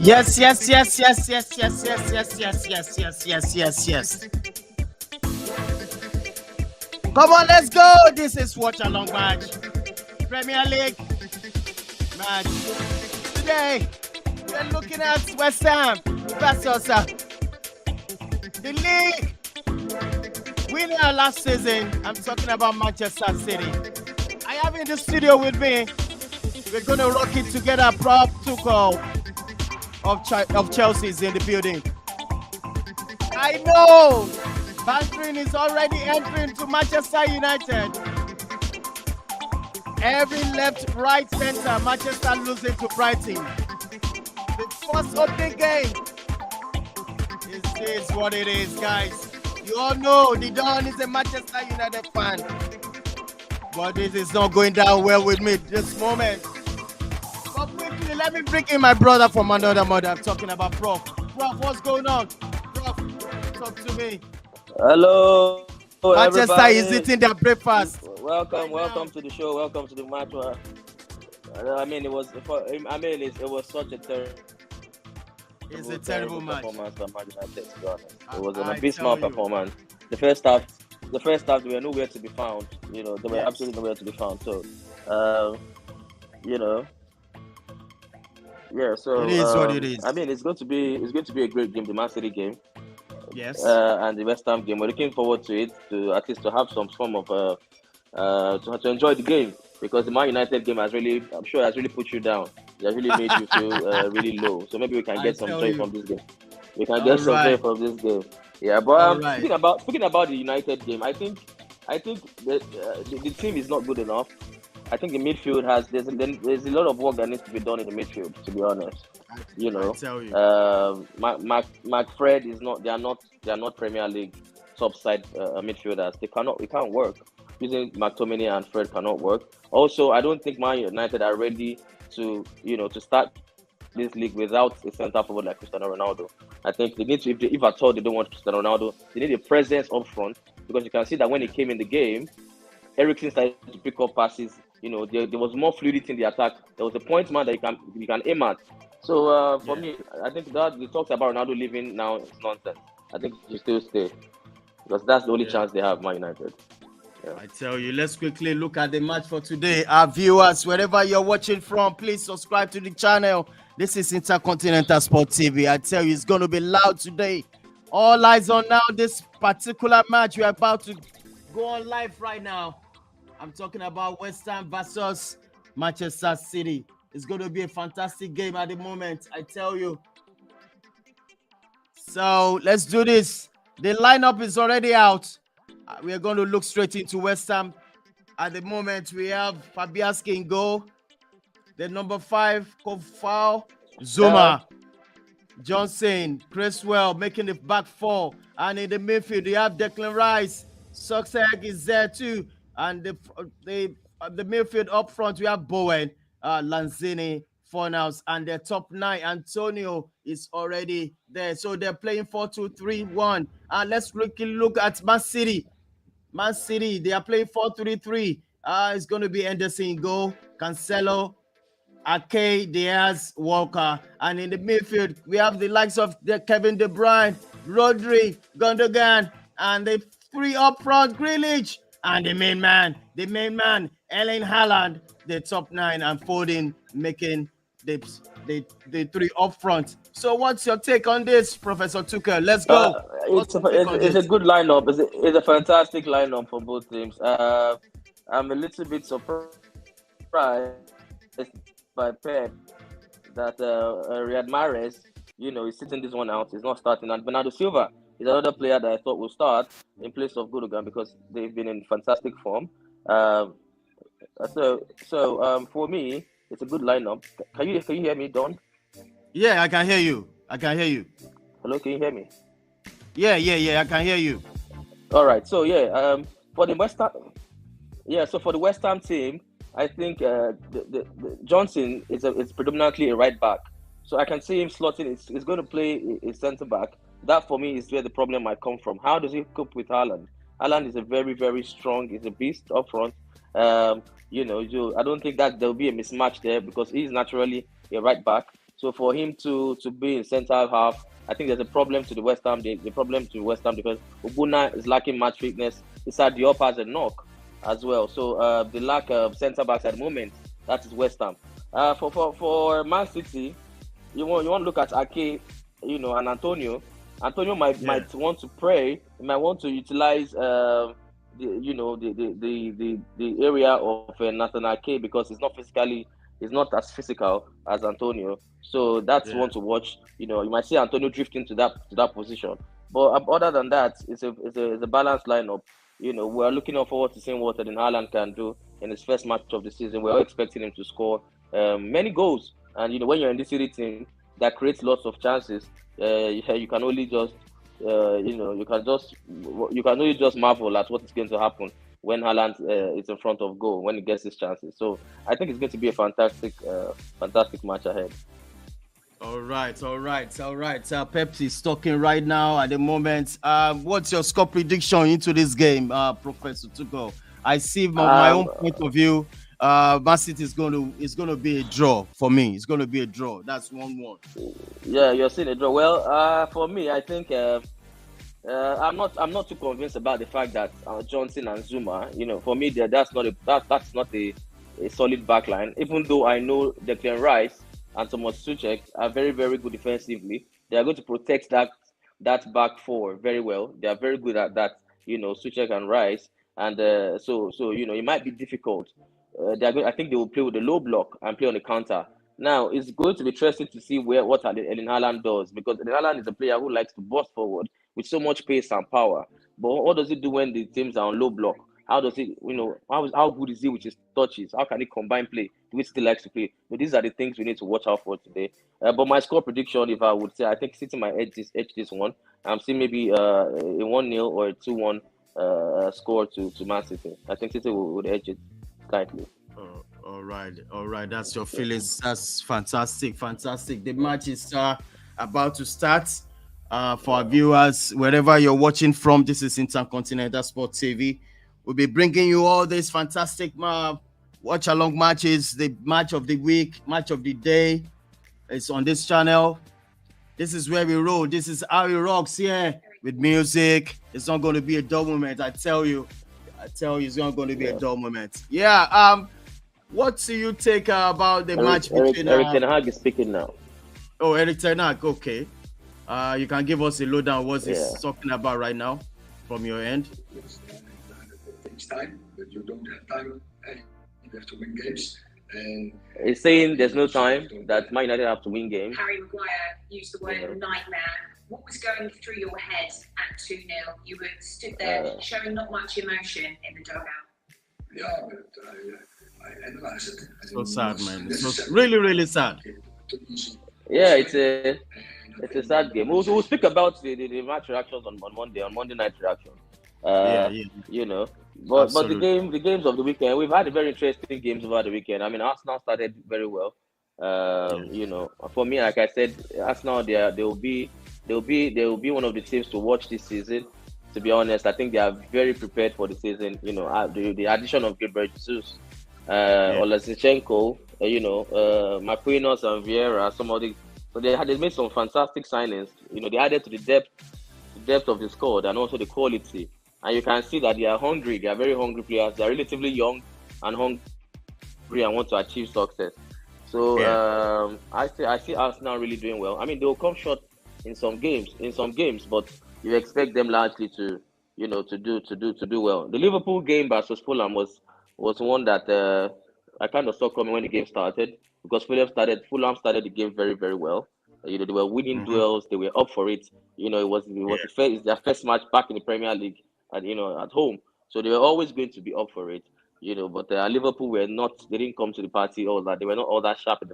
Yes, yes, yes, yes, yes, yes, yes, yes, yes, yes, yes, yes, yes, yes. Come on, let's go. This is Watch Along Match. Premier League match. Today, we're looking at West Ham versus the league winner last season. I'm talking about Manchester City. I have in the studio with me. We're going to rock it together. Prop Tuchel of Chelsea is in the building. I know Bantering is already entering to Manchester United. Every left, right, center, Manchester losing to Brighton. The first opening game is what it is, guys. You all know the Don is a Manchester United fan. But this is not going down well with me this moment. But quickly, let me bring in my brother from another mother. I'm talking about Prof. Prof, what's going on? Prof, talk to me. Hello, Manchester everybody. is eating their breakfast. Welcome to the show. Welcome to the match. It was such a terrible. It's a terrible match. Performance by Man United, to be honest. It was an abysmal performance. The first half, they were nowhere to be found. They were absolutely nowhere to be found. So, So it is what it is. It's going to be a great game, the Man City game. Yes. And the West Ham game. We're looking forward to it, to at least to have some form of to enjoy the game, because the Man United game has really put you down. It has really made you feel really low. So maybe we can get some joy from this game. We can get some joy from this game. Yeah, but speaking about the United game, I think the team is not good enough. I think the midfield there's a lot of work that needs to be done in the midfield, to be honest. McFred is not. They are not Premier League top side midfielders. It can't work. Using McTominay and Fred cannot work. Also, I don't think Man United are ready to start this league without a centre forward like Cristiano Ronaldo. I think they need to, if at all they don't want Cristiano Ronaldo, they need a presence up front, because you can see that when he came in the game, Eriksen started to pick up passes. There was more fluidity in the attack. There was a point man that you can aim at. So for me, I think that the talks about Ronaldo leaving now is nonsense. I think he still stay, because that's the only chance they have, Man United. Yeah. I tell you, let's quickly look at the match for today. Our viewers, wherever you're watching from, please subscribe to the channel. This is Intercontinental Sport TV. I tell you, it's going to be loud today. All eyes on now this particular match. We're about to go on live right now. I'm talking about West Ham versus Manchester City. It's going to be a fantastic game at the moment, I tell you. So let's do this. The lineup is already out. We are going to look straight into West Ham. At the moment, we have Fabianski in goal. The number 5, Kofal, Zuma, Johnson, Cresswell making the back four. And in the midfield, we have Declan Rice. Suxeg is there too. And the midfield up front, we have Bowen, Lanzini, Fornals, and their top 9, Antonio, is already there. So they're playing 4-2-3-1. And let's quickly look at Man City. Man City, they are playing 4-3-3. It's going to be Anderson in goal, Cancelo, Ake, Diaz, Walker. And in the midfield, we have the likes of Kevin De Bruyne, Rodri, Gundogan, and the 3 up front, Grealish. And the main man, Erling Haaland, the top 9, and Foden making the 3 up front. So what's your take on this, Professor Tuchel? Let's go. It's a good lineup. It's a fantastic lineup for both teams. I'm a little bit surprised by Pep that Riyad Mahrez, is sitting this one out. He's not starting. And Bernardo Silva is another player that I thought will start in place of Gundogan, because they've been in fantastic form. So for me, it's a good lineup. Can you hear me, Don? Yeah, I can hear you. Hello, can you hear me? Yeah, I can hear you. All right. So for the West Ham team, I think the Johnson is predominantly a right back. So I can see him slotting. It's going to play a centre back. That for me is where the problem might come from. How does he cope with Haaland? Haaland is a very, very strong. He's a beast up front. I don't think that there'll be a mismatch there, because he's naturally a right back. So for him to be in centre half, I think there's a problem to the West Ham. The problem to West Ham because Ubuna is lacking match fitness. Issa Diop has a knock as well. So the lack of centre backs at the moment, that is West Ham. For Man City, you want to look at Ake, and Antonio. Antonio might want to pray. He might want to utilize the area of Nathan Ake because he's not as physical as Antonio. So that's one to watch. You might see Antonio drift into that position. But other than that, it's a balanced lineup. We're looking forward to seeing what Erling Haaland can do in his first match of the season. We're all expecting him to score many goals. And when you're in this city team that creates lots of chances, you can only just you can only just marvel at what is going to happen when Haaland is in front of goal when he gets his chances. So I think it's going to be a fantastic match ahead. All right. Pepsi is talking right now at the moment. What's your score prediction into this game, Professor Tugo? I see my own point of view. Man City is going to be a draw for me. It's going to be a draw. That's 1-1. Yeah, you're seeing a draw. Well, for me, I think I'm not too convinced about the fact that Johnson and Zuma. For me, that's not a solid backline. Even though I know Declan Rice and Thomas Tuchel are very, very good defensively, they are going to protect that back four very well. They are very good at that. Tuchel and Rice, and so it might be difficult. I think they will play with the low block and play on the counter. Now it's going to be interesting to see what Erling Haaland does because Erling Haaland is a player who likes to burst forward with so much pace and power. But what does he do when the teams are on low block? How does he, how good is he with his touches? How can he combine play? Do he still likes to play? So these are the things we need to watch out for today. But my score prediction, if I would say, I think City might edge this one. I'm seeing maybe a 1-0 or a 2-1 score to Man City. I think City would edge it slightly. All right. That's your feelings. That's fantastic. The match is about to start. For our viewers, wherever you're watching from, this is Intercontinental Sports TV. We'll be bringing you all these fantastic watch-along matches, the match of the week, match of the day. It's on this channel. This is where we roll. This is how it rocks here with music. It's not going to be a dull moment. I tell you, it's not going to be a dull moment. Yeah. What do you take about the match between... Erik ten Hag is speaking now. Oh, Erik ten Hag. Okay. You can give us a lowdown what he's talking about right now from your end. It's time, but you don't have time. You have to win games. He's saying there's no time, that Man United have to win games. Harry Maguire used the word nightmare. What was going through your head at 2-0? You were stood there showing not much emotion in the dugout. Yeah, but I analyze it. So sad, man. It's really, really sad. Yeah, it's a sad game. We'll speak about the match reactions on Monday night reaction. But the games of the weekend, we've had very interesting games over the weekend. I mean, Arsenal started very well. For me, like I said, Arsenal they will be one of the teams to watch this season. To be honest, I think they are very prepared for the season. The addition of Gabriel Jesus, Olesichenko, Marquinhos and Vieira, so they made some fantastic signings. They added to the depth of the squad and also the quality. And you can see that they are hungry. They are very hungry players. They are relatively young and hungry and want to achieve success. So I see Arsenal really doing well. I mean, they will come short in some games, but you expect them largely to do well. The Liverpool game versus Fulham was one that I kind of saw coming when the game started because Fulham started the game very, very well. They were winning duels. They were up for it. It was their first match back in the Premier League, at home. So they were always going to be up for it. But Liverpool were not. They didn't come to the party all that. They were not all that sharp in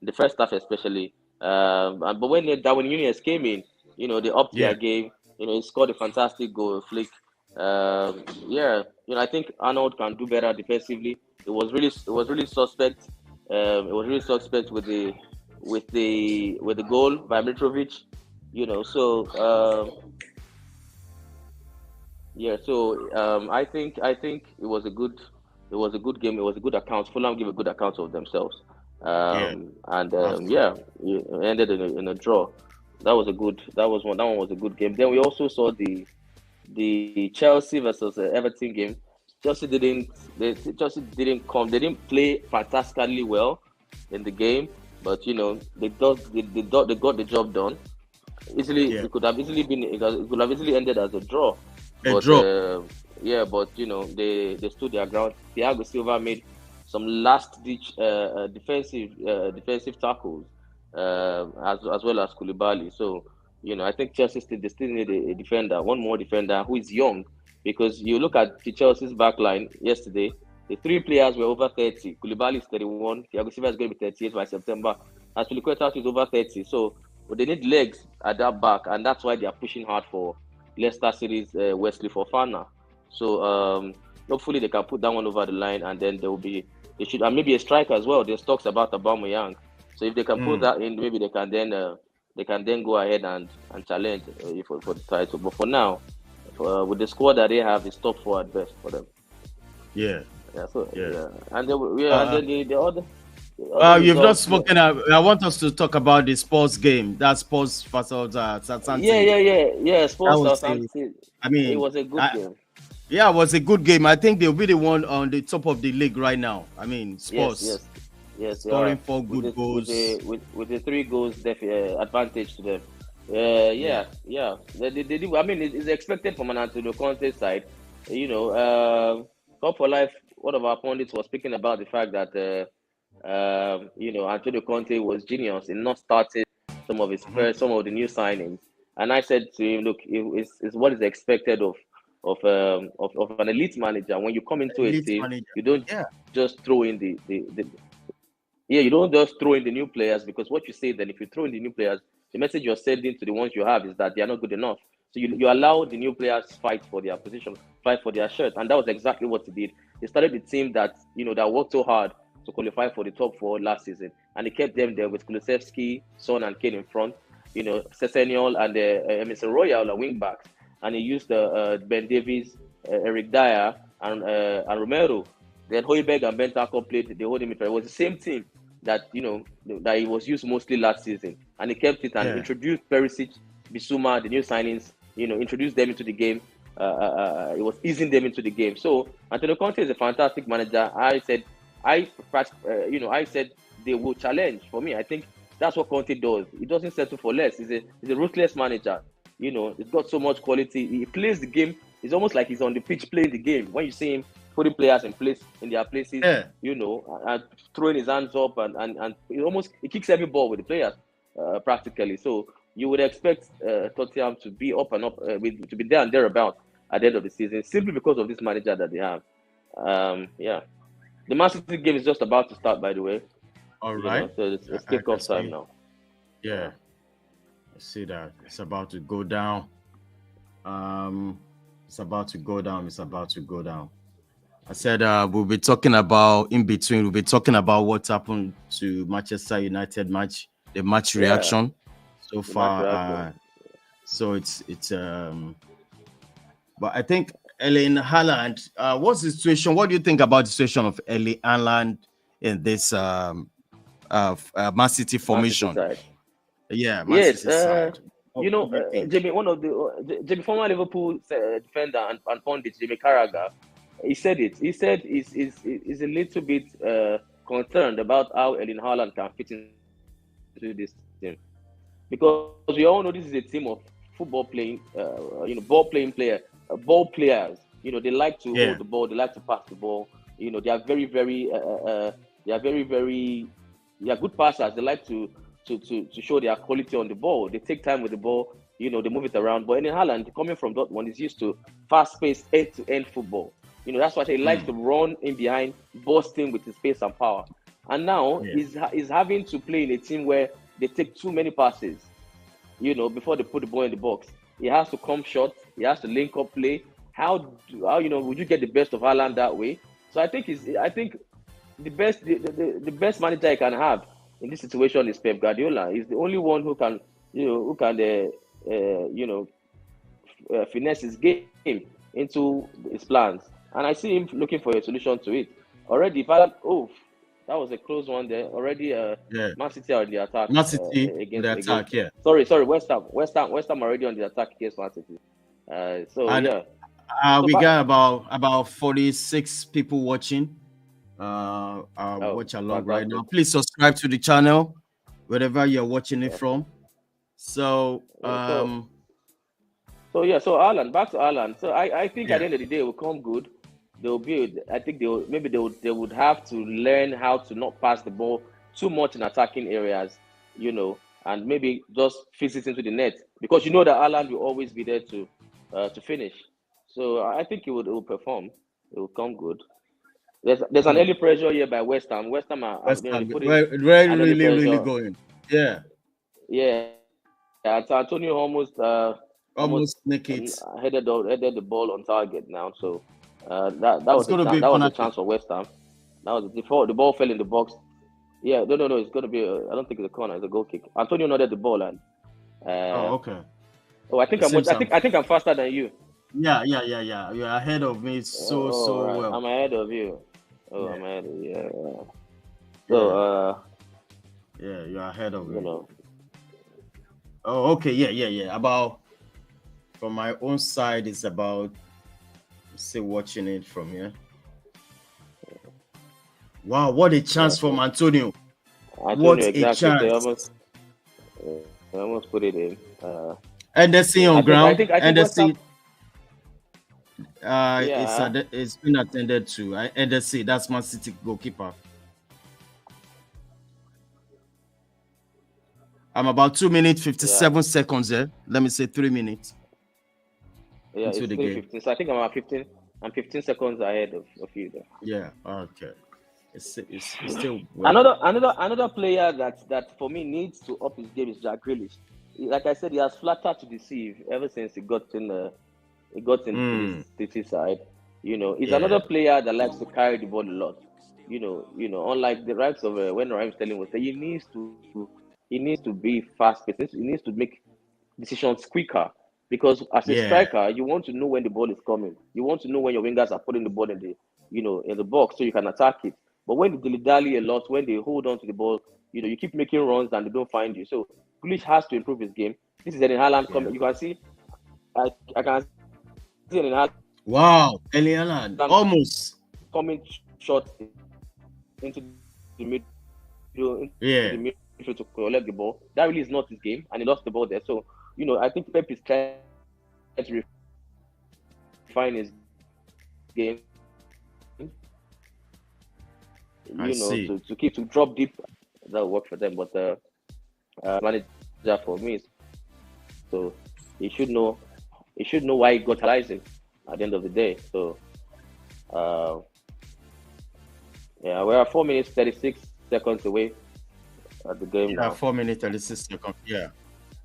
the first half, especially. But when Darwin Núñez came in, they upped their game. He scored a fantastic goal, flick. I think Arnold can do better defensively. It was really suspect. It was really suspect with the goal by Mitrovic. I think it was a good game. It was a good account. Fulham gave a good account of themselves. Yeah. And Absolutely. yeah, it ended in a draw. That was one. That one was a good game. Then we also saw the Chelsea versus Everton game. Chelsea didn't Chelsea didn't come. They didn't play fantastically well in the game, but they got the job done. Easily, Yeah. it could have easily been it could have easily ended as a draw, A but draw. yeah, but they stood their ground. Thiago Silva made some last ditch defensive tackles, as well as Koulibaly. So I think Chelsea still need a defender, one more defender who is young, because you look at the Chelsea's back line yesterday. The three players were over 30. Koulibaly is 31. Thiago Silva is going to be 38 by September. As Piliqueta is over 30. So but they need legs at that back, and that's why they are pushing hard for Leicester City's Wesley Fofana. So hopefully they can put that one over the line, and then they should, and maybe a striker as well. There's talks about Aubameyang. So if they can put Mm. that in, maybe they can then go ahead and challenge for the title. But for now, with the squad that they have, it's top four at best for them. Yeah. Yeah. So Yeah. yeah, and then Uh, the other you've not results. spoken. I want us to talk about the sports game. That sports versus Southampton. Yeah. That Sports was a, Southampton. I It mean, was a good game. yeah, it was a good game. I think they'll be the one on the top of the league right now. I mean, Yes, sports yes, yes. They are scoring 4 good with goals. the 3 goals advantage to them. Yeah. They do. I mean, it's expected from an Antonio Conte side. Top for Life. One of our pundits was speaking about the fact that Antonio Conte was genius in not starting Mhm. some of the new signings. And I said to him, look, it's what is expected of an elite manager. When you come into a Elite team, manager. you don't Yeah. just throw in you don't just throw in the new players, because what you say then, if you throw in the new players, the message you're sending to the ones you have is that they are not good enough. So you allow the new players fight for their position, fight for their shirt, and that was exactly what he did. He started the team that worked so hard to qualify for the top four last season, and he kept them there with Kulusevski, Son, and Kane in front. Sessegnon and Emerson Royal are wing backs, and he used Ben Davies, Eric Dyer, and Romero. Then Hoiberg and Bentancur played the holding midfield. It was the same team that he was used mostly last season, and he kept it and Yeah. introduced Perisic, Bissouma, the new signings. Introduced them into the game. It was easing them into the game. So Antonio Conte is a fantastic manager. I said they will challenge. For me, I think that's what Conte does. He doesn't settle for less. He's a ruthless manager. He's got so much quality. He plays the game. It's almost like he's on the pitch playing the game. When you see him putting players in their places, Yeah. and throwing his hands up, and he kicks every ball with the players, practically. So you would expect Tottenham to be up and up, to be there and thereabout at the end of the season, simply because of this manager that they have. Yeah, the Man City game is just about to start, by the way. All right. So it's I can kickoff time see. now. Yeah. I see that it's about to go down. It's about to go down. It's about to go down. I said we'll be talking about in between. We'll be talking about what happened to Manchester United match, the match Yeah, reaction so the match far. reaction. So it's but I think Erling Haaland. What's the situation? What do you think about the situation of Erling Haaland in this Man City Man City formation? side. Yeah, Man Yes, City side. What do you think? Jamie, Jamie, former Liverpool defender and pundit, Jamie Carragher, he said it. He said he's a little bit concerned about how Erling Haaland can fit into this team, because we all know this is a team of football playing, ball players. They like to Yeah, hold the ball, they like to pass the ball. They are very, very, they are very, very, they are good passers. They like to show their quality on the ball. They take time with the ball. They move it around. But in Haaland, coming from Dortmund, is used to fast-paced, end-to-end football. That's why he likes to run in behind, busting with his pace and power. And now he's having to play in a team where they take too many passes, before they put the ball in the box. He has to come short. He has to link up play. How would you get the best of Haaland that way? So I think the best manager I can have in this situation is Pep Guardiola. He's the only one who can finesse his game into his plans, and I see him looking for a solution to it already. That was a close one there. Already, Yeah. Man City are on the attack Man City on against the attack, yeah. Sorry, West Ham already on the attack against Man City. So And yeah. So we got about 46 people watching. Watch along right now. Fantastic. Please subscribe to the channel wherever you're watching it from. So So Alan, back to Alan. So I think yeah. at the end of the day it will come good. I think they would have to learn how to not pass the ball too much in attacking areas, and maybe just fix it into the net, because that Alan will always be there to finish. So I think it will perform. It will come good. There's an early pressure here by West Ham. West Ham are they put in an early Really pressure. going. Yeah. Yeah. Antonio almost Sneak it. headed the ball on target now. So that was a chance for West Ham. That was before the ball fell in the box. Yeah, no, it's gonna be. I don't think it's a corner. It's a goal kick. Antonio nodded the ball and. Okay. Oh, I think I think I'm faster than you. Yeah. You're ahead of me so right. well. I'm ahead of you. Oh, yeah. I'm ahead of you. Yeah. So yeah, you're ahead of me. Oh, okay. Yeah. About from my own side, it's about still watching it from here. Wow, what a chance from Antonio. What exactly. a chance. They almost put it in. Anderson on ground. I think Anderson. It's been attended to. Anderson, that's Man City goalkeeper. I'm about 2 minutes 57 seconds there. Let me say 3 minutes. Yeah, it's 3:15. So I think I'm at 15. I'm 15 seconds ahead of you there. Yeah. Okay. It's still another player that for me needs to up his game is Jack Grealish. Like I said, he has flattered to deceive ever since he got in his City side. He's another player that likes to carry the ball a lot. Unlike the likes of when Raheem Sterling was there, he needs to be fast paced. He needs to make decisions quicker, because as a striker, you want to know when the ball is coming. You want to know when your wingers are putting the ball in the box so you can attack it. But when they dilly-dally a lot, when they hold on to the ball, you keep making runs and they don't find you. So Grealish has to improve his game. This is Erling Haaland coming. You can see, I can see Erling Haaland. Wow, Erling Haaland almost coming short into the middle. The midfield to collect the ball. That really is not his game, and he lost the ball there. So I think Pep is trying to refine his game. To drop deep, that'll work for them. But manager for me, so he should know why he got analyzing at the end of the day. So we're 4 minutes 36 seconds away at the game now. 4 minutes 36 seconds. Yeah,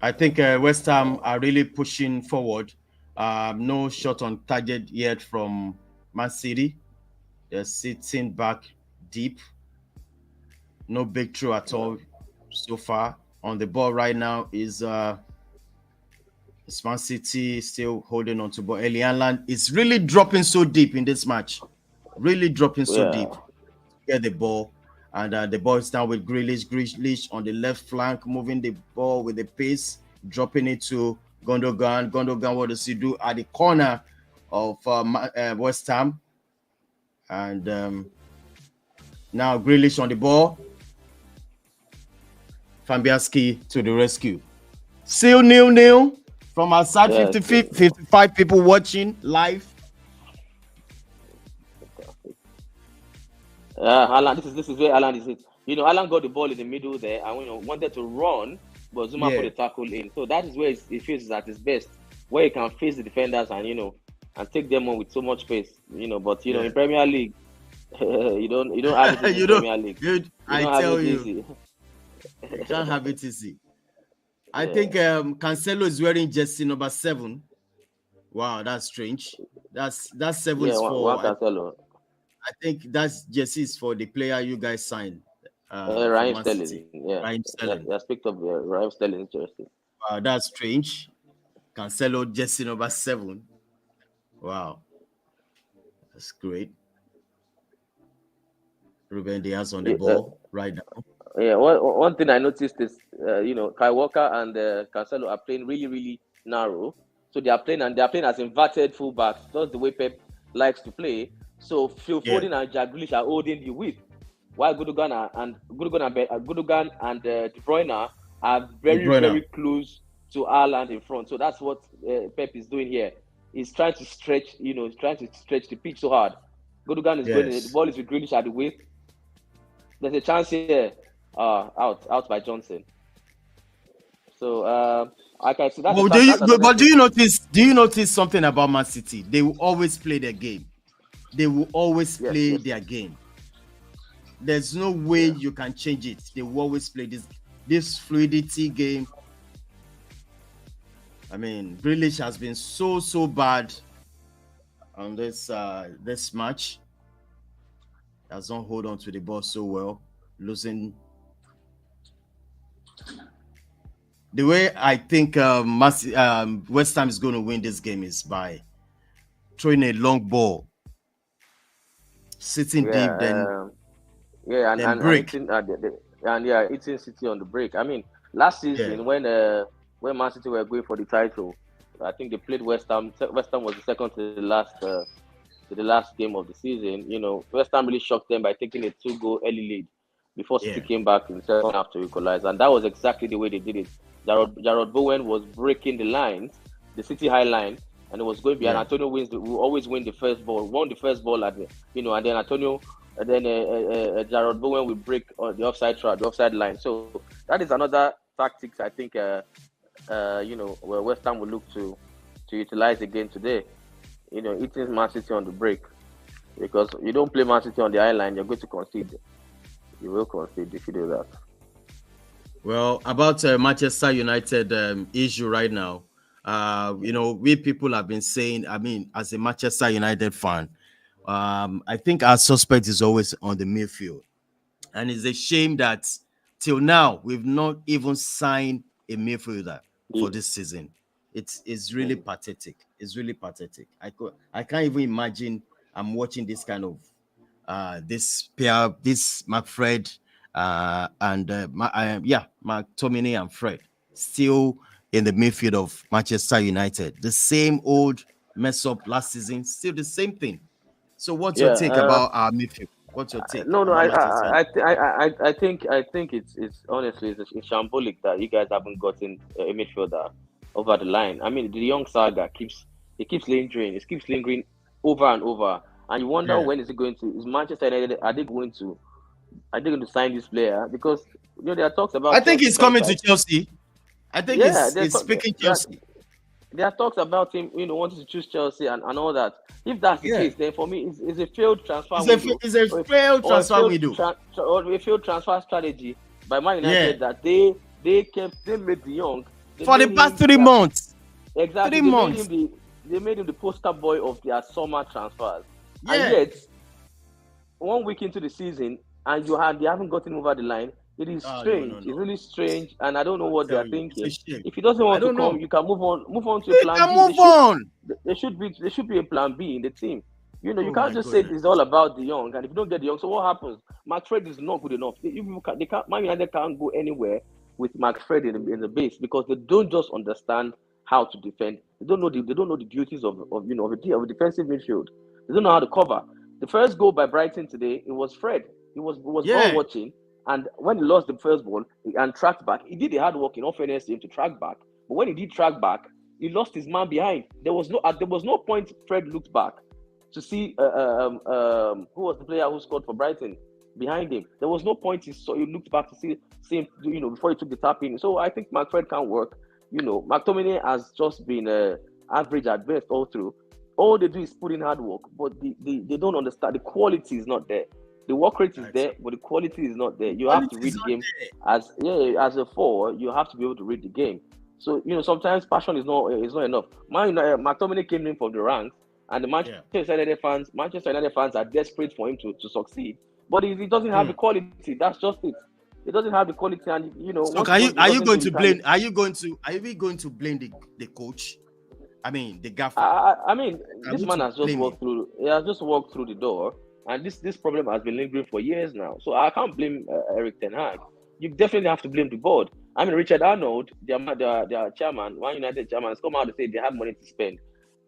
I think West Ham are really pushing forward. No shot on target yet from Man City. They're sitting back deep. No big throw at all so far. On the ball right now is Man City still holding on to ball. Erling Haaland is really dropping so deep in this match. Really dropping so deep. Get the ball. And the ball is down with Grealish. Grealish on the left flank, moving the ball with the pace, dropping it to Gundogan. Gundogan, what does he do at the corner of West Ham? And now Grealish on the ball. Fabianski to the rescue. Still 0-0 from our side. 55 people watching live. Haaland, this is where Haaland is it. Haaland got the ball in the middle there and wanted to run, but Zuma put the tackle in. So that is where he feels at his best, where he can face the defenders and and take them on with so much pace. But in Premier League, you don't have it in Premier League. I tell you, you can't have it easy. I think Cancelo is wearing jersey number 7. Wow, that's strange. That's 7 is for Cancelo. I think that's jersey is for the player you guys signed. Raheem Sterling. Raheem Sterling. Yeah, picked up Raheem Sterling jersey. Wow, that's strange. Cancelo jersey number 7. Wow, that's great. Ruben Diaz on the Yeah, ball right now. yeah. One thing I noticed is, Kai Walker and Cancelo are playing really, really narrow. So they are playing as inverted fullbacks, just the way Pep likes to play. So Phil Yeah. Foden and Jack Grealish are holding the width, while Gundogan and De Bruyne are De very, Bruyne. very close to Haaland in front. So that's what Pep is doing here. He's trying to stretch, he's trying to stretch the pitch so hard. Gundogan is going in, the Yes. ball is with Grealish at the width. There's a chance here, out by Johnson. So like I said, Well, that's another do thing. you notice? Do you notice something about Man City? They will always play their game. They will always Yes, play yes, their game. There's no way yeah, you can change it. They will always play this fluidity game. I mean, Grealish has been so bad on this match. Does not hold on to the ball so well, losing. The way I think West Ham is going to win this game is by throwing a long ball, sitting deep, yeah, yeah, then and break. eating City on the break. I mean, last Yeah, season when Man City were going for the title, I think they played West Ham. West Ham was the second to the last game of the season. West Ham really shocked them by taking a 2-goal early lead before City yeah, came back in the second half to equalize, and that was exactly the way they did it. Jarrod Bowen was breaking the lines, the City high line, and it was going behind. yeah. Antonio will always win the first ball. Won the first ball and then Antonio, and then Jarrod Bowen will break on the offside line. So that is another tactics I think where West Ham will look to utilize again today. Eating Man City on the break, because you don't play Man City on the high line, you're going to concede. You will concede if you do that. Well, about Manchester United issue right now, we people have been saying, I mean, as a Manchester United fan, I think our suspect is always on the midfield. And it's a shame that till now, we've not even signed a midfielder for this season. It's really pathetic. It's really pathetic. I can't even imagine I'm watching this kind of this pair, this McFred and McTominay and Fred still in the midfield of Manchester United. The same old mess up last season, still the same thing. So what's your take about our midfield? What's your take No, about Manchester United? I think it's honestly it's shambolic that you guys haven't gotten a midfielder over the line. I mean, the young saga keeps lingering. It keeps lingering over and over, and you wonder when is it going to? Is Manchester United are they going to sign this player? Because there are talks about. I think Chelsea he's coming to contract. Chelsea. I think it's speaking Chelsea. There are talks about him, wanting to choose Chelsea and all that. If that's the case, then for me, it's a failed transfer window. It's a failed transfer window. Or a failed transfer strategy by Man United that they made the young. For the past 3 months. Exactly. 3 months. They made him the poster boy of their summer transfers. Yeah. And yet, 1 week into the season, and they haven't gotten over the line. It is strange. No. It's really strange, and I don't know what they are thinking. If he doesn't want to come, you can move on to a plan B. Can move on. There should be a plan B in the team. You can't just say it's all about the young, and if you don't get the young, so what happens? McFred is not good enough. Man United can't go anywhere with McFred in the base because they don't just understand how to defend. They don't know the duties of a defensive midfield. They don't know how to cover. The first goal by Brighton today, it was Fred. He was ball watching. And when he lost the first ball and tracked back, he did the hard work in all fairness to him to track back. But when he did track back, he lost his man behind. There was no point Fred looked back to see who was the player who scored for Brighton behind him. There was no point he looked back to see him, before he took the tap in. So I think McFred can work. McTominay has just been average at best all through. All they do is put in hard work, but they don't understand. The quality is not there. The work rate is there, but the quality is not there. You have to read the game as a forward. You have to be able to read the game. So sometimes passion is not enough. McTominay came in from the ranks, and the Manchester United fans are desperate for him to succeed. But he doesn't have the quality. That's just it. He doesn't have the quality, and So are you going to blame? Are you going to blame the coach? I mean the gaffer. This man has just walked through. He has just walked through the door. and this problem has been lingering for years now. So I can't blame Eric Ten Hag. You definitely have to blame the board. I mean, Richard Arnold, their chairman, Man United chairman, has come out to say they have money to spend.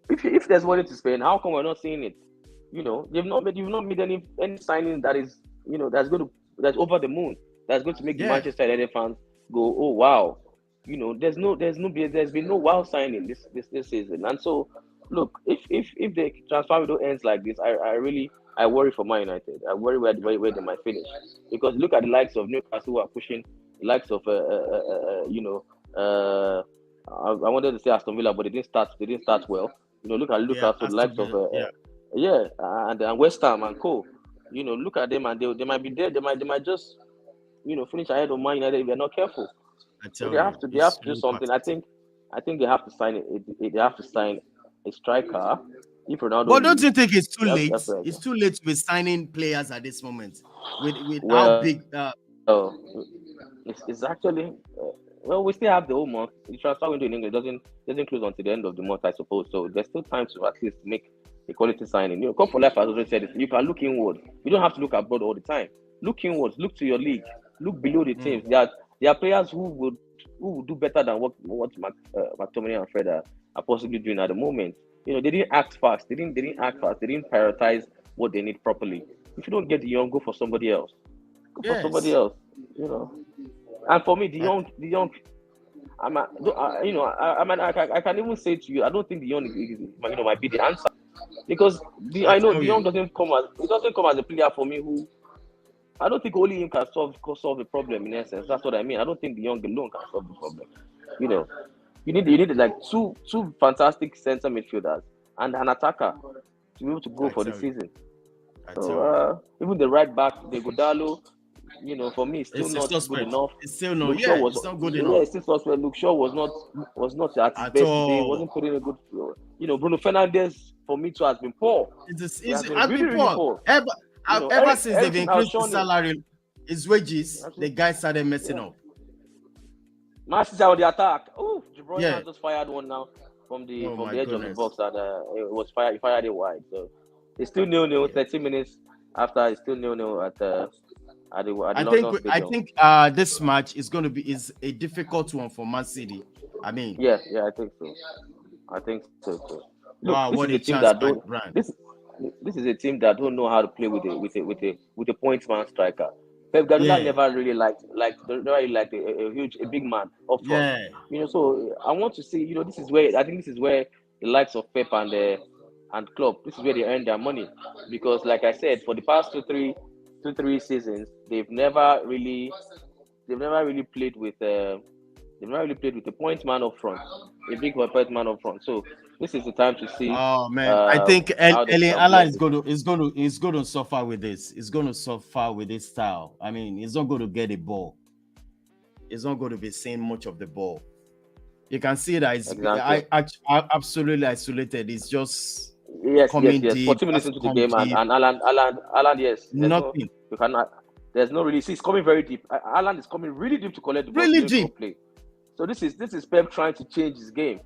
If there's money to spend, how come we're not seeing it? You know, you've not made any signing that is, you know, that's over the moon. That's going to make the Manchester United fans go, oh wow. You know, there's been no wow signing this season. And so look, if the transfer window ends like this, I worry for Man United. I worry where they might finish. Because look at the likes of Newcastle who are pushing, the likes of I wanted to say Aston Villa, but they didn't start well. You know, look at Newcastle, the likes of and West Ham and co. You know, look at them, and they might be there. They might just, you know, finish ahead of Man United if they're not careful. So they have to do something. I think they have to sign it. They have to sign a striker. If Ronaldo, but don't you think it's too late? It's too late to be signing players at this moment with how big. It's actually well, we still have the whole month. The transfer window in England doesn't close until the end of the month, I suppose. So there's still time to at least make a quality signing. You know, Cup for Life has already said it. You can look inward. You don't have to look abroad all the time. Look inwards. Look to your league. Look below the teams. There are players who will do better than what McTominay and Fred are possibly doing at the moment. You know, they didn't act fast. They didn't act fast. They didn't prioritize what they need properly. If you don't get the young, go for somebody else. Go for somebody else. You know. And for me, the young, I can even say to you, I don't think the young, might be the answer, because the young doesn't come as a player for me who. I don't think only him can solve the problem in essence. That's what I mean. I don't think the young alone can solve the problem. You know, you need like two fantastic center midfielders and an attacker to be able to go for the season. So even the right back, the Godalo, you know, for me, it's still not good enough. It's still not. It's not good enough. Yeah, it's still suspect. Luke Shaw was not at his best today. He wasn't putting a good. You know, Bruno Fernandes for me too has been poor. It's been poor. Ever since they've increased his salary, his wages, the guy started messing up. Manchester on the attack. Oh, De Bruyne has just fired one now from the edge of the box, and it was fired. He fired it wide. So it's still 0-0. 30 minutes after, it's still 0-0 at the I think this match is going to be a difficult one for Man City. I mean, yeah, I think so. I think so too. Look, wow, what a chance! This is a team that don't know how to play with a point man striker. Pep Guardiola never really liked a big man up front. Yeah. You know, so I want to see. You know, this is where the likes of Pep and Klopp, this is where they earn their money, because, like I said, for the past two three seasons, they've never really played with a point man up front, a big point man up front. So this is the time to see. Oh man, I think Erling Haaland is going to suffer with this. He's going to suffer with this style. I mean, he's not going to get a ball. He's not going to be seeing much of the ball. You can see that he's absolutely isolated. He's just coming deep. 40 minutes into the game, and Haaland, yes, nothing. You cannot. There's no release. He's coming very deep. Haaland is coming really deep to collect the ball. Really deep. Play. So this is Pep trying to change his game.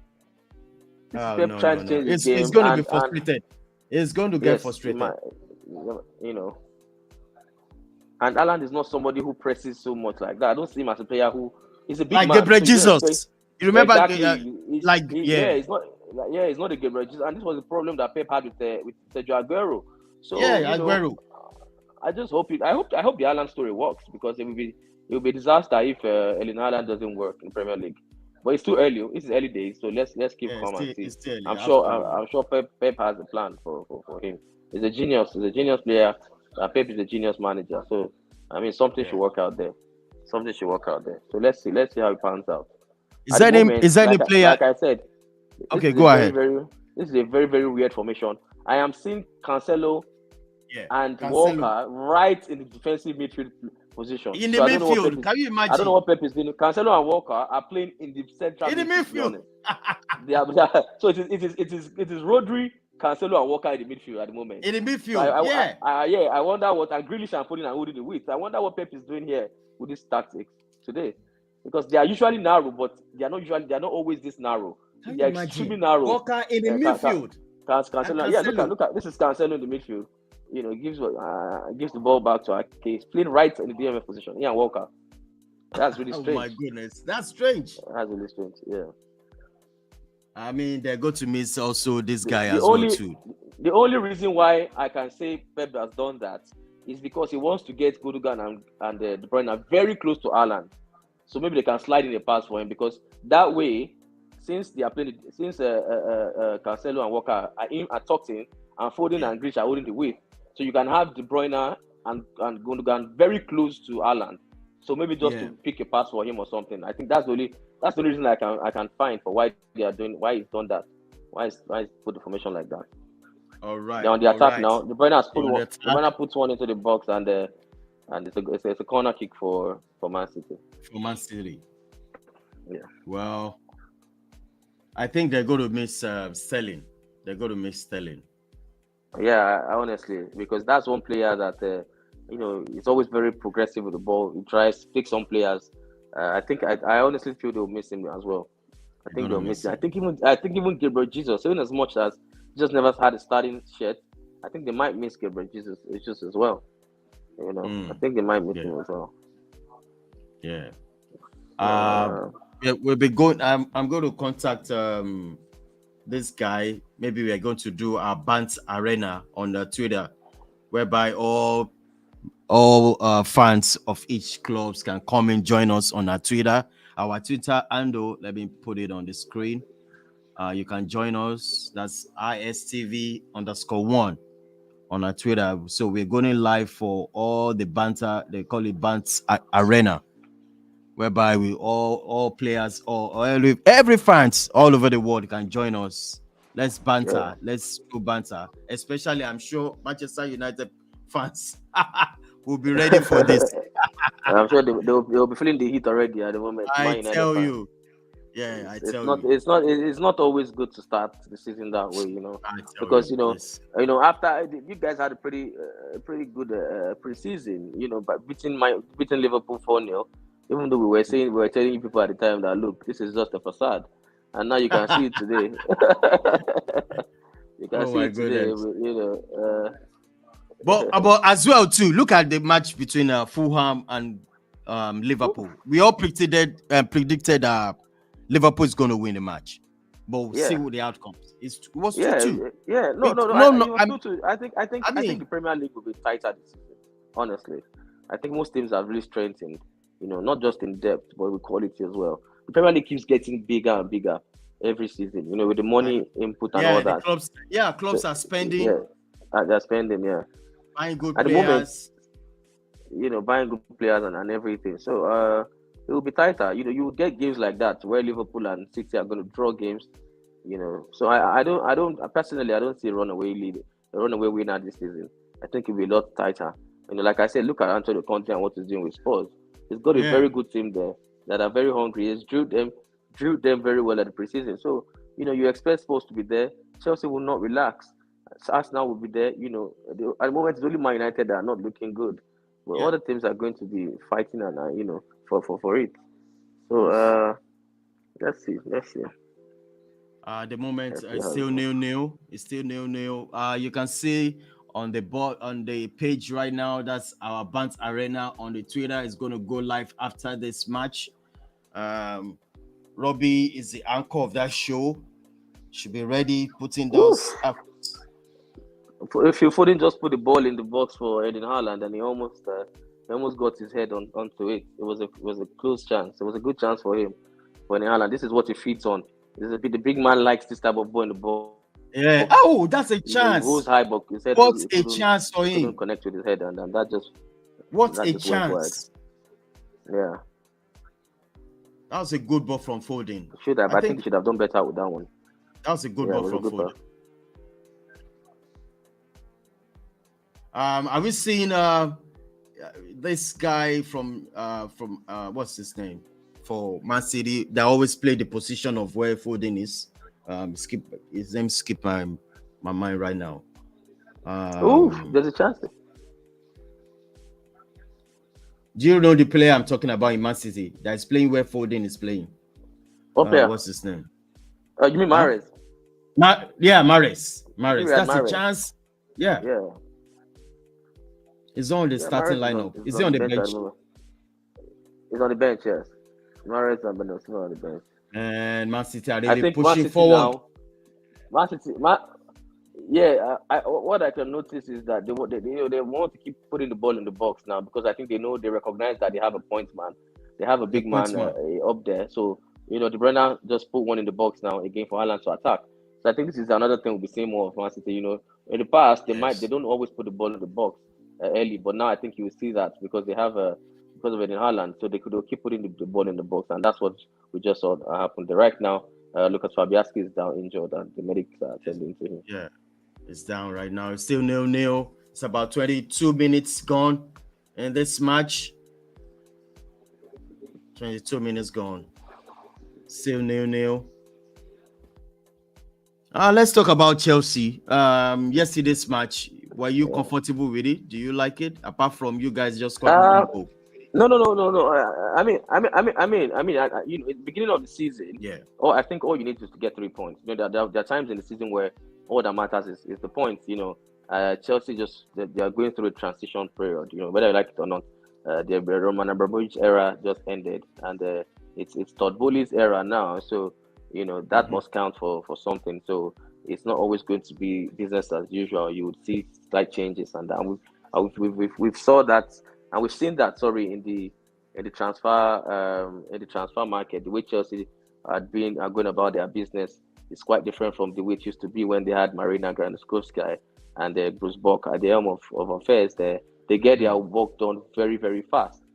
It's going to be frustrated. It's going to get frustrated. You know. And Haaland is not somebody who presses so much like that. I don't see him as a player who is a big man. Like Gabriel Jesus. You remember? Exactly. It's not a Gabriel Jesus. And this was the problem that Pep had with Sergio Aguero. So Aguero. I just hope I hope the Haaland story works, because it will be a disaster if Erling Haaland doesn't work in Premier League. But it's too early. It's early days, so let's keep calm and see. I'm sure Pep has a plan for him. He's a genius. He's a genius player. Pep is a genius manager. So I mean, something should work out there. So let's see how it pans out. Is there any player? Like I said. Okay, go ahead. This is a very, very weird formation. I am seeing Cancelo and Walker right in the defensive midfield position. In the midfield, can you imagine? I don't know what Pep is doing. Cancelo and Walker are playing in the central. In the midfield. So it is Rodri, Cancelo, and Walker in the midfield at the moment. In the midfield, I wonder what, and Grealish and Foden are holding the width. I wonder what Pep is doing here with this tactics today, because they are usually narrow, but they are not always this narrow. They are extremely narrow. Walker in the midfield. Cancelo. Yeah, look at this is Cancelo in the midfield. gives the ball back to Ake. He's playing right in the DMF position. Ian Walker. That's really Oh strange. my goodness, that's strange. That's really strange. Yeah. I mean, they're going to miss also this guy The as only well too. the only reason why I can say Pep has done that is because he wants to get Gundogan and De Bruyne very close to Haaland, so maybe they can slide in a pass for him, because that way, since they are playing, since Cancelo and Walker are tucked in, and Foden and Grealish are holding the weight, so you can have De Bruyne and Gundogan very close to Haaland. So maybe just to pick a pass for him or something. I think that's the only reason I can find for why he's done that. Why he's put the formation like that. All right. They're on the attack now. De Bruyne has put one. De Bruyne puts one into the box, and it's a corner kick for Man City. For Man City. Yeah. Well, I think they're going to miss Sterling. They're going to miss Sterling. Yeah, honestly, because that's one player that he's always very progressive with the ball. He tries to pick some players. I honestly feel they'll miss him as well. I think they'll miss him. I think even Gabriel Jesus, even as much as he just never had a starting shirt, I think they might miss Gabriel Jesus as well. I think they might miss him as well. Yeah. We'll be going. I'm going to contact this guy. Maybe we are going to do our Bant Arena on the Twitter, whereby all fans of each clubs can come and join us on our Twitter. Our Twitter handle, let me put it on the screen. You can join us. That's ISTV_1 on our Twitter. So we're going live for all the banter. They call it Bant Arena, whereby we all players or every fans all over the world can join us. Let's banter. Yeah. Let's do banter. Especially, I'm sure Manchester United fans will be ready for this. I'm sure they'll be feeling the heat already at the moment. I tell you. Yeah, I tell you. It's not always good to start the season that way, because after you guys had a pretty good preseason, by beating Liverpool 4-0. Even though we were telling people at the time that, look, this is just a facade, and now you can see it today. You can see it today, but as well too. Look at the match between Fulham and Liverpool. We all predicted Liverpool is going to win the match, but we'll see what the outcomes. It was 2-2. Yeah, no. I think the Premier League will be tighter this season. Honestly, I think most teams are really strengthened. Not just in depth, but with quality as well. The Premier League keeps getting bigger and bigger every season. With the money input and all that. Clubs are spending. Yeah, they're spending. Yeah, buying good at players. The moment, buying good players and everything. So it will be tighter. You will get games like that where Liverpool and City are going to draw games. So I don't personally, I don't see a runaway winner this season. I think it'll be a lot tighter. Like I said, look at Antonio Conte and what he's doing with Spurs. He's got a very good team there that are very hungry. He's drilled them very well at the preseason. So, you expect Spurs to be there. Chelsea will not relax. Arsenal will be there. At the moment, it's only Man United that are not looking good. But other teams are going to be fighting and, for it. So, let's see. At the moment, it's still 0-0. It's still 0-0. You can see on the board, on the page right now, that's our Bant Arena on the Twitter. Is going to go live after this match. Robbie is the anchor of that show. Should be ready, putting those up. If Foden just put the ball in the box for Erling Haaland, and he almost got his head onto it. It was a close chance. It was a good chance for him. For Erling Haaland, this is what he feeds on. The big man likes this type of ball in the ball. Yeah. Oh, that's a chance. Goes high, but his head. What's a chance for him? Connect with his head, and that just. What's a chance? Yeah. That was a good ball from Foden. I think he should have done better with that one. That was a good ball from Foden. Are we seeing this guy from what's his name for Man City? They always play the position of where Foden is. His name skip my mind right now. There's a chance. Do you know the player I'm talking about in Man City that is playing where Foden is playing? What player? What's his name? You mean Mahrez? Mahrez. That's Mahrez. a chance. Yeah. Is on the Yeah, starting Mahrez lineup? is Is he on on the the bench at bench? the moment. He's on the bench, yes. Mahrez and Beno still on the bench. And Man City are I really think Man pushing City forward. now, Man City, yeah. What I can notice is that they want to keep putting the ball in the box now because I think they recognize that they have a point man, they have a The big points man up there. So De Bruyne just put one in the box now again for Haaland to attack. So I think this is another thing we'll be seeing more of Man City. In the past they don't always put the ball in the box early, but now I think you will see that because they have because of it in Haaland, so they'll keep putting the ball in the box, and that's what we just saw happen. Right now, Lucas Fabianski is down injured, and the medics are attending to him. Yeah, it's down right now. It's still 0-0. It's about 22 minutes gone in this match. 22 minutes gone. Still 0-0. Let's talk about Chelsea. Yesterday's match, were you comfortable with it? Do you like it? Apart from you guys just scored one goal. No. I mean, at the beginning of the season, I think all you need is to get 3 points. There are times in the season where all that matters is the points. Chelsea they are going through a transition period. Whether you like it or not, the Roman Abramovich era just ended, and it's Todd Bowley's era now. So that must count for something. So it's not always going to be business as usual. You would see slight changes, and we've saw that. And we've seen that, in the transfer market, the way Chelsea are going about their business is quite different from the way it used to be when they had Marina Granovskaya and Bruce Bock at the helm of affairs. They get their work done very, very fast.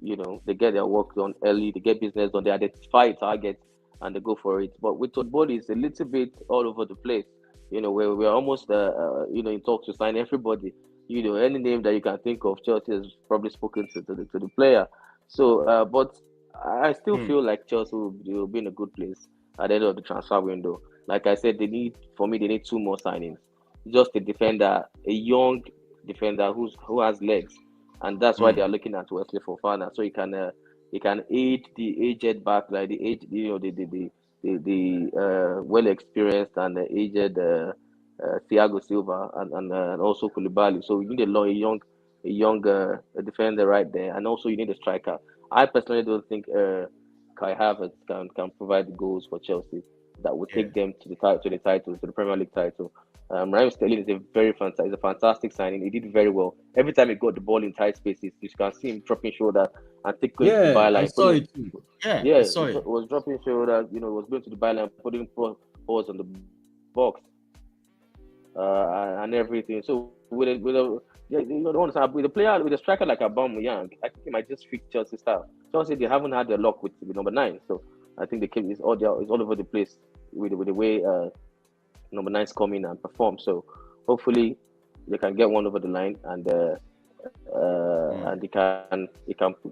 They get their work done early. They get business done. They identify a target and they go for it. But with Todd Bowley, it's a little bit all over the place. We're almost in talks to sign everybody. Any name that you can think of, Chelsea has probably spoken to the player. So, but I still feel like Chelsea will be in a good place at the end of the transfer window. Like I said, they need 2 more signings. Just a defender, a young defender who has legs, and that's why they are looking at Wesley Fofana. So he can aid the aged back, like the well experienced and the aged. Thiago Silva and also Koulibaly. So you need a young defender right there, and also you need a striker. I personally don't think Kai Havertz can provide the goals for Chelsea that would take them to the title, to the Premier League title. Raheem Sterling is a fantastic signing. He did very well. Every time he got the ball in tight spaces, you can see him dropping shoulder and going to the byline. I saw it too. I saw it. Was dropping shoulder. Was going to the byline, putting balls on the box. And everything. So with a player with a striker like Aubameyang, I think he might just fit Chelsea style. Chelsea they haven't had their luck with number 9, so I think it's all over the place with the way number 9's come in and perform. So hopefully they can get one over the line and they can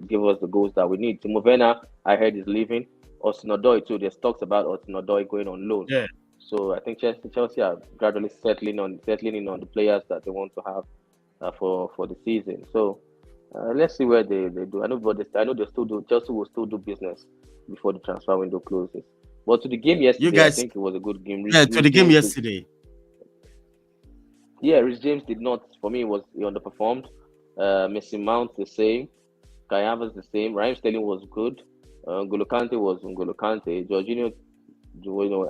give us the goals that we need. Timo Werner, I heard, is leaving. Austin Odoi too. There's talks about Austin Odoi going on loan. Yeah. So I think Chelsea are gradually settling in on the players that they want to have for the season. So let's see where they do. I know Chelsea will still do business before the transfer window closes. But to the game yesterday, I think it was a good game. Game yesterday. Reece James did not. For me, he underperformed. Mason Mount the same. Kai Havertz the same. Raheem Sterling was good. N'Golo Kante was N'Golo Kante. Jorginho,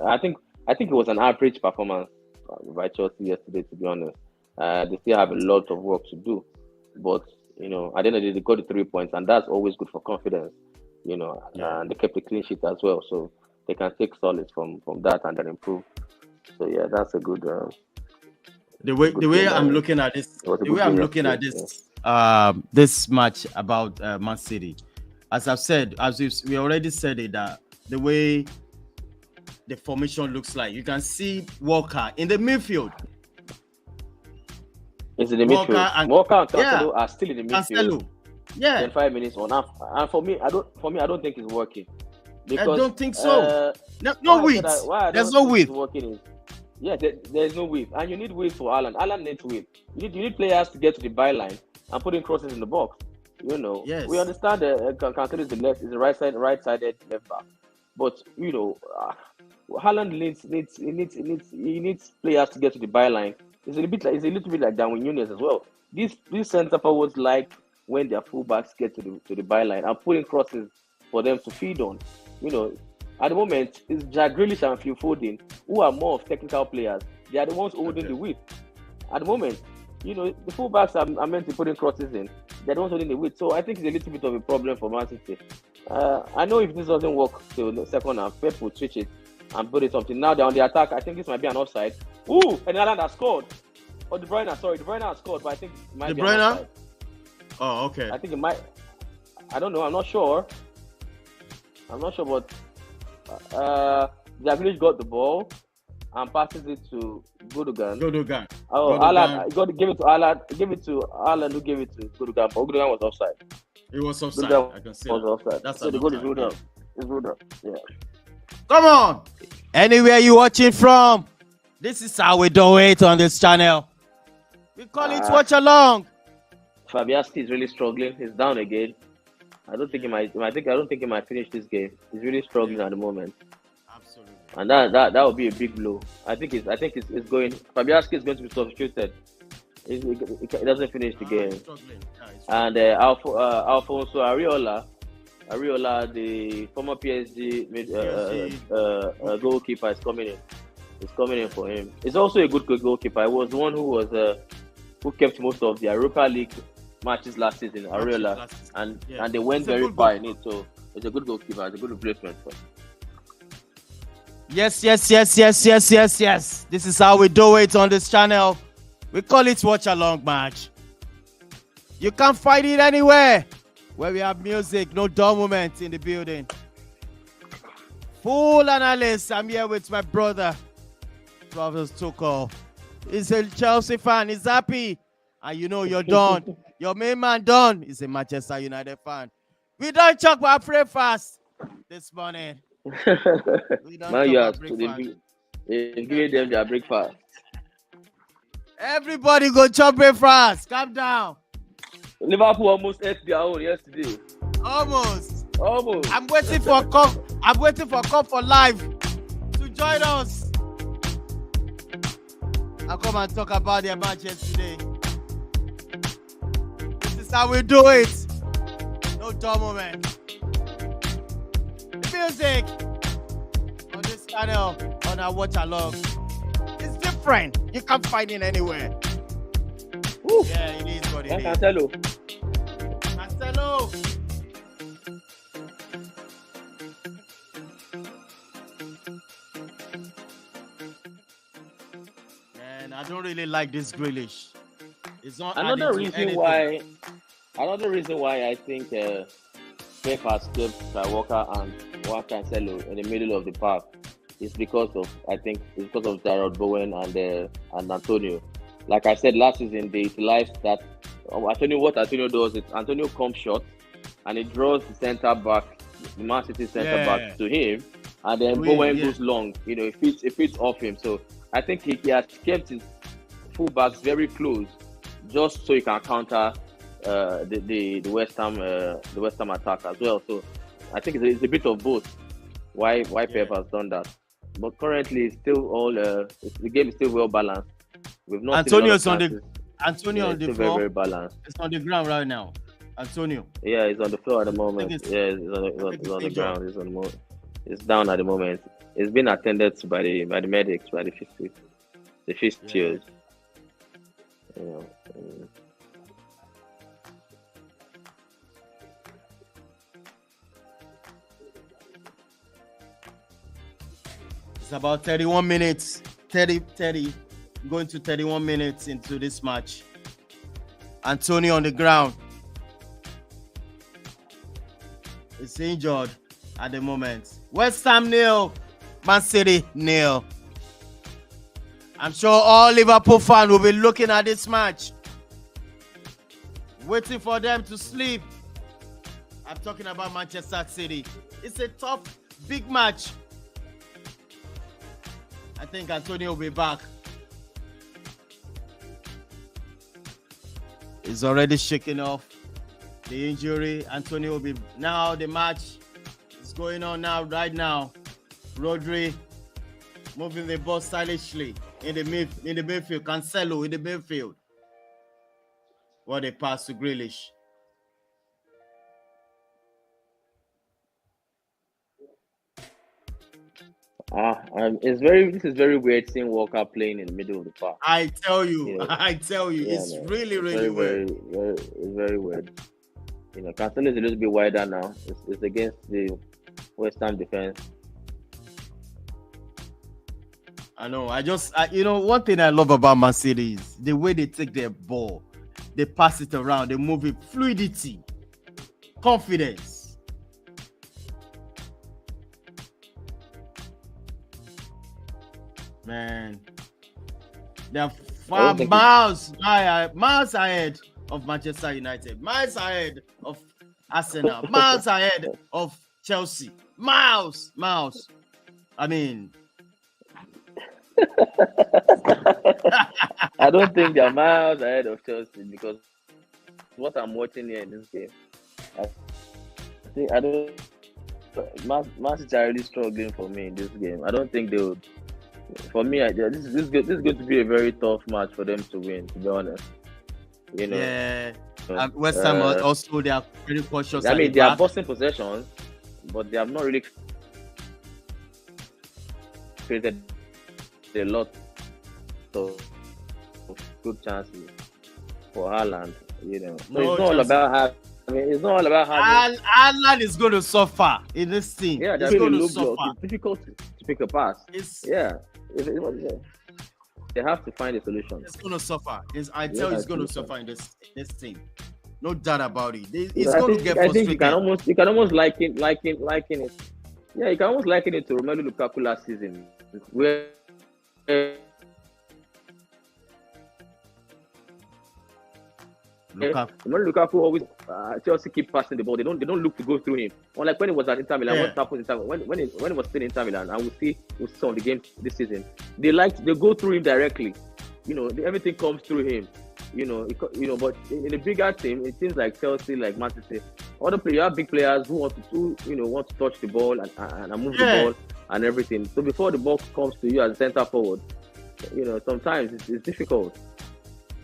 I think it was an average performance by Chelsea yesterday, to be honest. They still have a lot of work to do. But, at the end of the day, they got the 3 points, and that's always good for confidence, and they kept a clean sheet as well. So they can take solace from that and then improve. So, that's a good... The way I'm looking at this, this match about Man City, as I've said, we already said it, that the way the formation looks like, you can see Walker in the midfield. It's in the midfield. Walker and Cancelo are still in the midfield. 5 minutes on half. And for me, I don't think it's working. Because, I don't think so. No width. There's no width. There's no width, and you need width for Alan. Alan needs width. You need players to get to the byline and put in crosses in the box. Yes. We understand that Cancelo is the right-sided left back, but Haaland needs players to get to the byline it's a little bit like Darwin Nunes as well. These centre forwards like when their fullbacks get to the byline and putting crosses for them to feed on. At the moment, it's Jack Grealish and Phil Foden who are more of technical players. They are the ones holding the width. At the moment, the fullbacks are meant to put in crosses in. They're the ones holding the width. So I think it's a little bit of a problem for Man City. I know if this doesn't work till the second half, Pep will switch it and put it something. Now they're on the attack. I think this might be an offside. Ooh, and Haaland has scored. Oh, De Bruyne has scored, but I think it might be an offside. Oh, okay. I think it might. I don't know. I'm not sure, but Jaglish got the ball and passes it to Gundogan. Oh, Haaland got to give it to Haaland. Give it to Haaland, who gave it to Gundogan, but Gundogan was offside. It was offside. I can see was that. Offside. That's so the goal is ruled out. It's ruled out. Yeah. Come on. Anywhere you watching from, this is how we do it on this channel. We call it watch along. Fabianski is really struggling. He's down again. I don't think he might finish this game. He's really struggling at the moment. Absolutely. And that would be a big blow. I think it's going. Fabianski is going to be substituted. He doesn't finish the game. And Alfonso Areola, the former PSG goalkeeper, is coming in. It's coming in for him. It's also a good goalkeeper. He was the one who kept most of the Europa League matches last season, Areola, and they went very far in it. So it's a good goalkeeper. It's a good replacement for him. Yes. This is how we do it on this channel. We call it watch along match. You can't find it anywhere where we have music, no dull moments in the building. Full analysis. I'm here with my brother, Professor Tuchel. He's a Chelsea fan. He's happy. And you're done. Your main man done. He's a Manchester United fan. We don't talk about breakfast this morning. Now you have to give them their breakfast. Everybody go chop breakfast. Calm down. Liverpool almost ate their own yesterday. Almost. Almost. I'm waiting for Cup. I'm waiting for Cup for life to join us. I'll come and talk about their matches today. This is how we do it. No dull moment. The music on this channel, on our watch along, is different. You can't find it anywhere. Woo. Yeah, it is what it is. Cancelo. Man, I don't really like this Grealish. It's not another reason why I think Pep has kept Walker and Cancelo in the middle of the park is because of Jarrod Bowen and Antonio. Like I said last season, they utilized that. What Antonio does is Antonio comes short and he draws the centre back, the Man City centre back to him, and then Bowen goes long. It fits off him. So I think he has kept his fullbacks very close, just so he can counter the West Ham attack as well. So I think it's a bit of both. Why Pep has done that, but currently it's still all the game is still well balanced. We've not Antonio's on the on the floor. Very balanced. It's on the ground right now. Antonio. Yeah, he's on the floor at the moment. He's on the ground. He's on the moment. It's down at the moment. It's been attended to by the medics, by the physios. It's about 31 minutes. 30, going to 31 minutes into this match. Antonio on the ground. It's injured at the moment. West Ham 0, Man City 0. I'm sure all Liverpool fans will be looking at this match, waiting for them to sleep. I'm talking about Manchester City. It's a tough, big match. I think Antonio will be back. He's already shaking off the injury. Antonio will be now. The match is going on now, right now. Rodri moving the ball stylishly. in the midfield. Cancelo in the midfield. What a pass to Grealish. This is very weird seeing Walker playing in the middle of the park. I tell you, You know, it's man, really it's weird. it's very weird. You know, Cancelo is a little bit wider now. It's against the West Ham defense. I know. One thing I love about Man City is the way they take their ball, they pass it around, they move it, fluidity, confidence. Man, they're miles ahead of Manchester United, miles ahead of Arsenal, miles ahead of Chelsea, miles. I mean, I don't think they're miles ahead of Chelsea because what I'm watching here in this game, Man City are really struggling for me in this game. I don't think they would. For me, this is going to be a very tough match for them to win. To be honest, you know. Yeah. West Ham also, they are very cautious. I mean, they are bossing possessions, but they have not really created a lot of good chances for Haaland. You know, so it's not all about. It's not all about Haaland is going to suffer in this team. Yeah, he's going to suffer. It's difficult to pick a pass. They have to find a solution. It's going to suffer. He's going to suffer in this team. No doubt about it. He's going to get frustrated. I think you can almost liken it. Yeah, you can almost liken it to Romelu Lukaku last season, where Lukaku always Chelsea keep passing the ball. They don't look to go through him. Unlike when it was at Inter Milan, what happened in Inter Milan? When it was still in Inter Milan, and we see some of the games this season. They go through him directly. You know, everything comes through him. You know, but in a bigger team, it seems like Chelsea, like Man City, other players, you have big players who want to touch the ball and move the ball and everything. So before the ball comes to you as a centre forward, you know, sometimes it's difficult.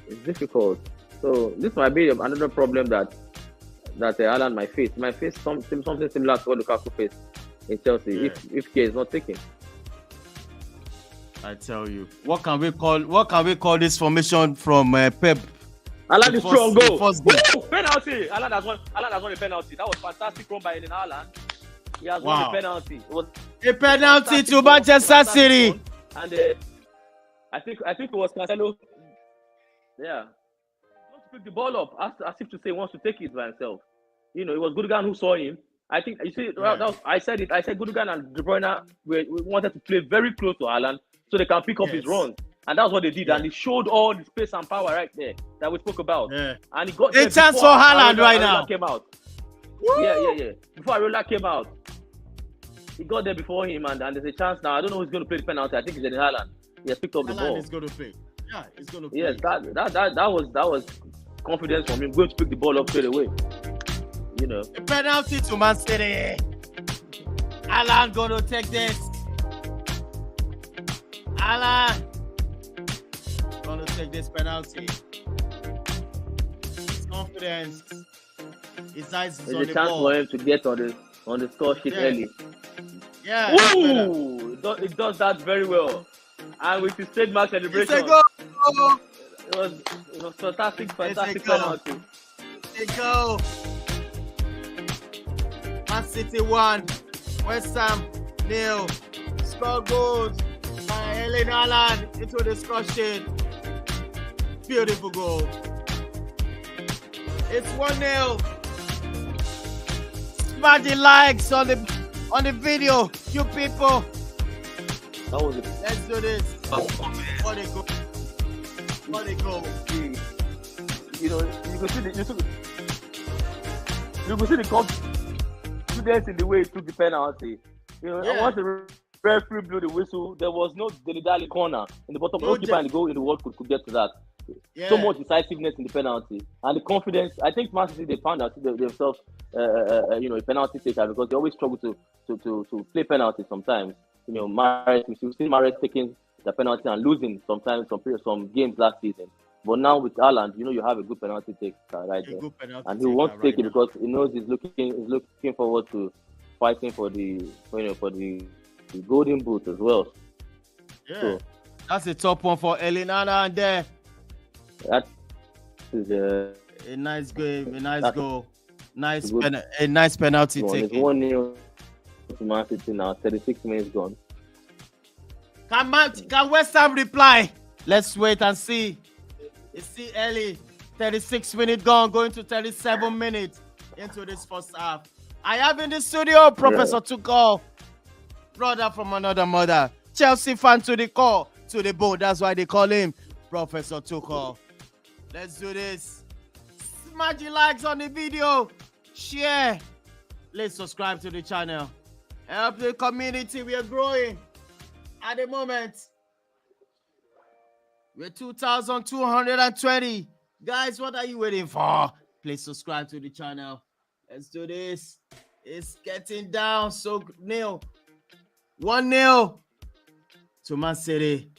It's difficult. So this might be another problem that Haaland might face. He might face something similar to what Lukaku faced in Chelsea if care is not taken. I tell you, what can we call this formation from Pep? Haaland is strong goal. Penalty. Haaland has won a penalty. That was fantastic run by Erling Haaland. He has won a penalty. It was a penalty to Manchester City. And I think it was Cancelo. Yeah. Pick the ball up as if to say he wants to take it by himself. You know, it was Gundogan who saw him. I think you see. I said Gundogan and De Bruyne we wanted to play very close to Haaland so they can pick up his runs, and that's what they did. And he showed all the space and power right there that we spoke about. And he got a chance for Haaland right now. Came out. Yeah. Before Areola came out, he got there before him, and there's a chance now. I don't know who's going to play the penalty. I think it's Erling Haaland. He has picked up the ball. Haaland is going to play. Yeah, it's going to play. Yes, that was confidence from him going to pick the ball up straight away. You know. A penalty to Man City. Haaland going to take this. Haaland going to take this penalty. His confidence. His eyes is on the ball. There's a chance for him to get on the score sheet early. Yeah. Ooh, it does that very well. And with his trademark celebration. It's a goal. It was fantastic penalty. It's a goal. Man City 1, West Ham 0. Score goals by Erling Haaland into the score sheet. Beautiful goal. It's 1-0. Smash the likes on the video, you people. That was it. Let's do this. What a goal. What a goal. You know, you can see the confidence in the way he took the penalty. You know, and once the referee blew the whistle, there was no dilly-dally corner in the bottom. No keeper in the goal in the world could get to that. Yeah. So much decisiveness in the penalty and the confidence. I think Man City, they found out themselves, a penalty taker because they always struggle to play penalties sometimes. You know, Mahrez, we've seen Mahrez taking the penalty and losing sometimes some games last season. But now with Haaland, you have a good penalty taker right there, and he wants to take it because he knows he's looking forward to fighting for the golden boot as well. Yeah, so, that's a top one for Elinana, and there. That is a nice game, a nice goal, a nice penalty taking. It's 1-0 to Man City now. 36 minutes gone. Can West Ham reply? Let's wait and see. It's still early. 36 minutes gone, going to 37 minutes into this first half. I have in the studio Professor Tuchel, brother from another mother, Chelsea fan to the core, to the bone. That's why they call him Professor Tuchel. Let's do this. Smash the likes on the video. Share. Let's subscribe to the channel. Help the community. We are growing. At the moment, we're 2,220. Guys, what are you waiting for? Please subscribe to the channel. Let's do this. It's getting down. So, 1-0 to Man City.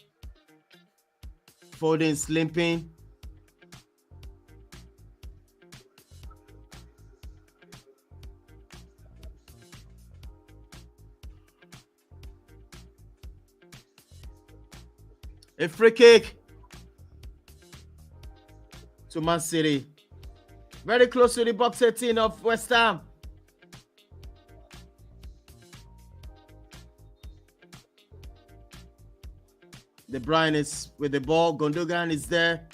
Foden's limping. A free kick to Man City. Very close to the box 18 of West Ham. De Bruyne is with the ball. Gundogan is there.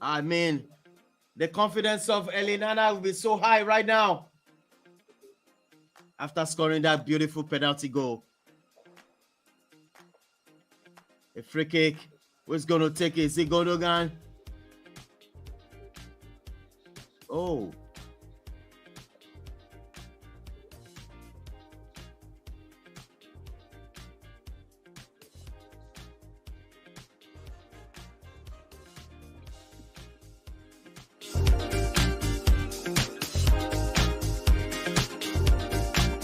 I mean, the confidence of Elinana will be so high right now after scoring that beautiful penalty goal. A free kick. Who's going to take it? Is it Gundogan? Oh.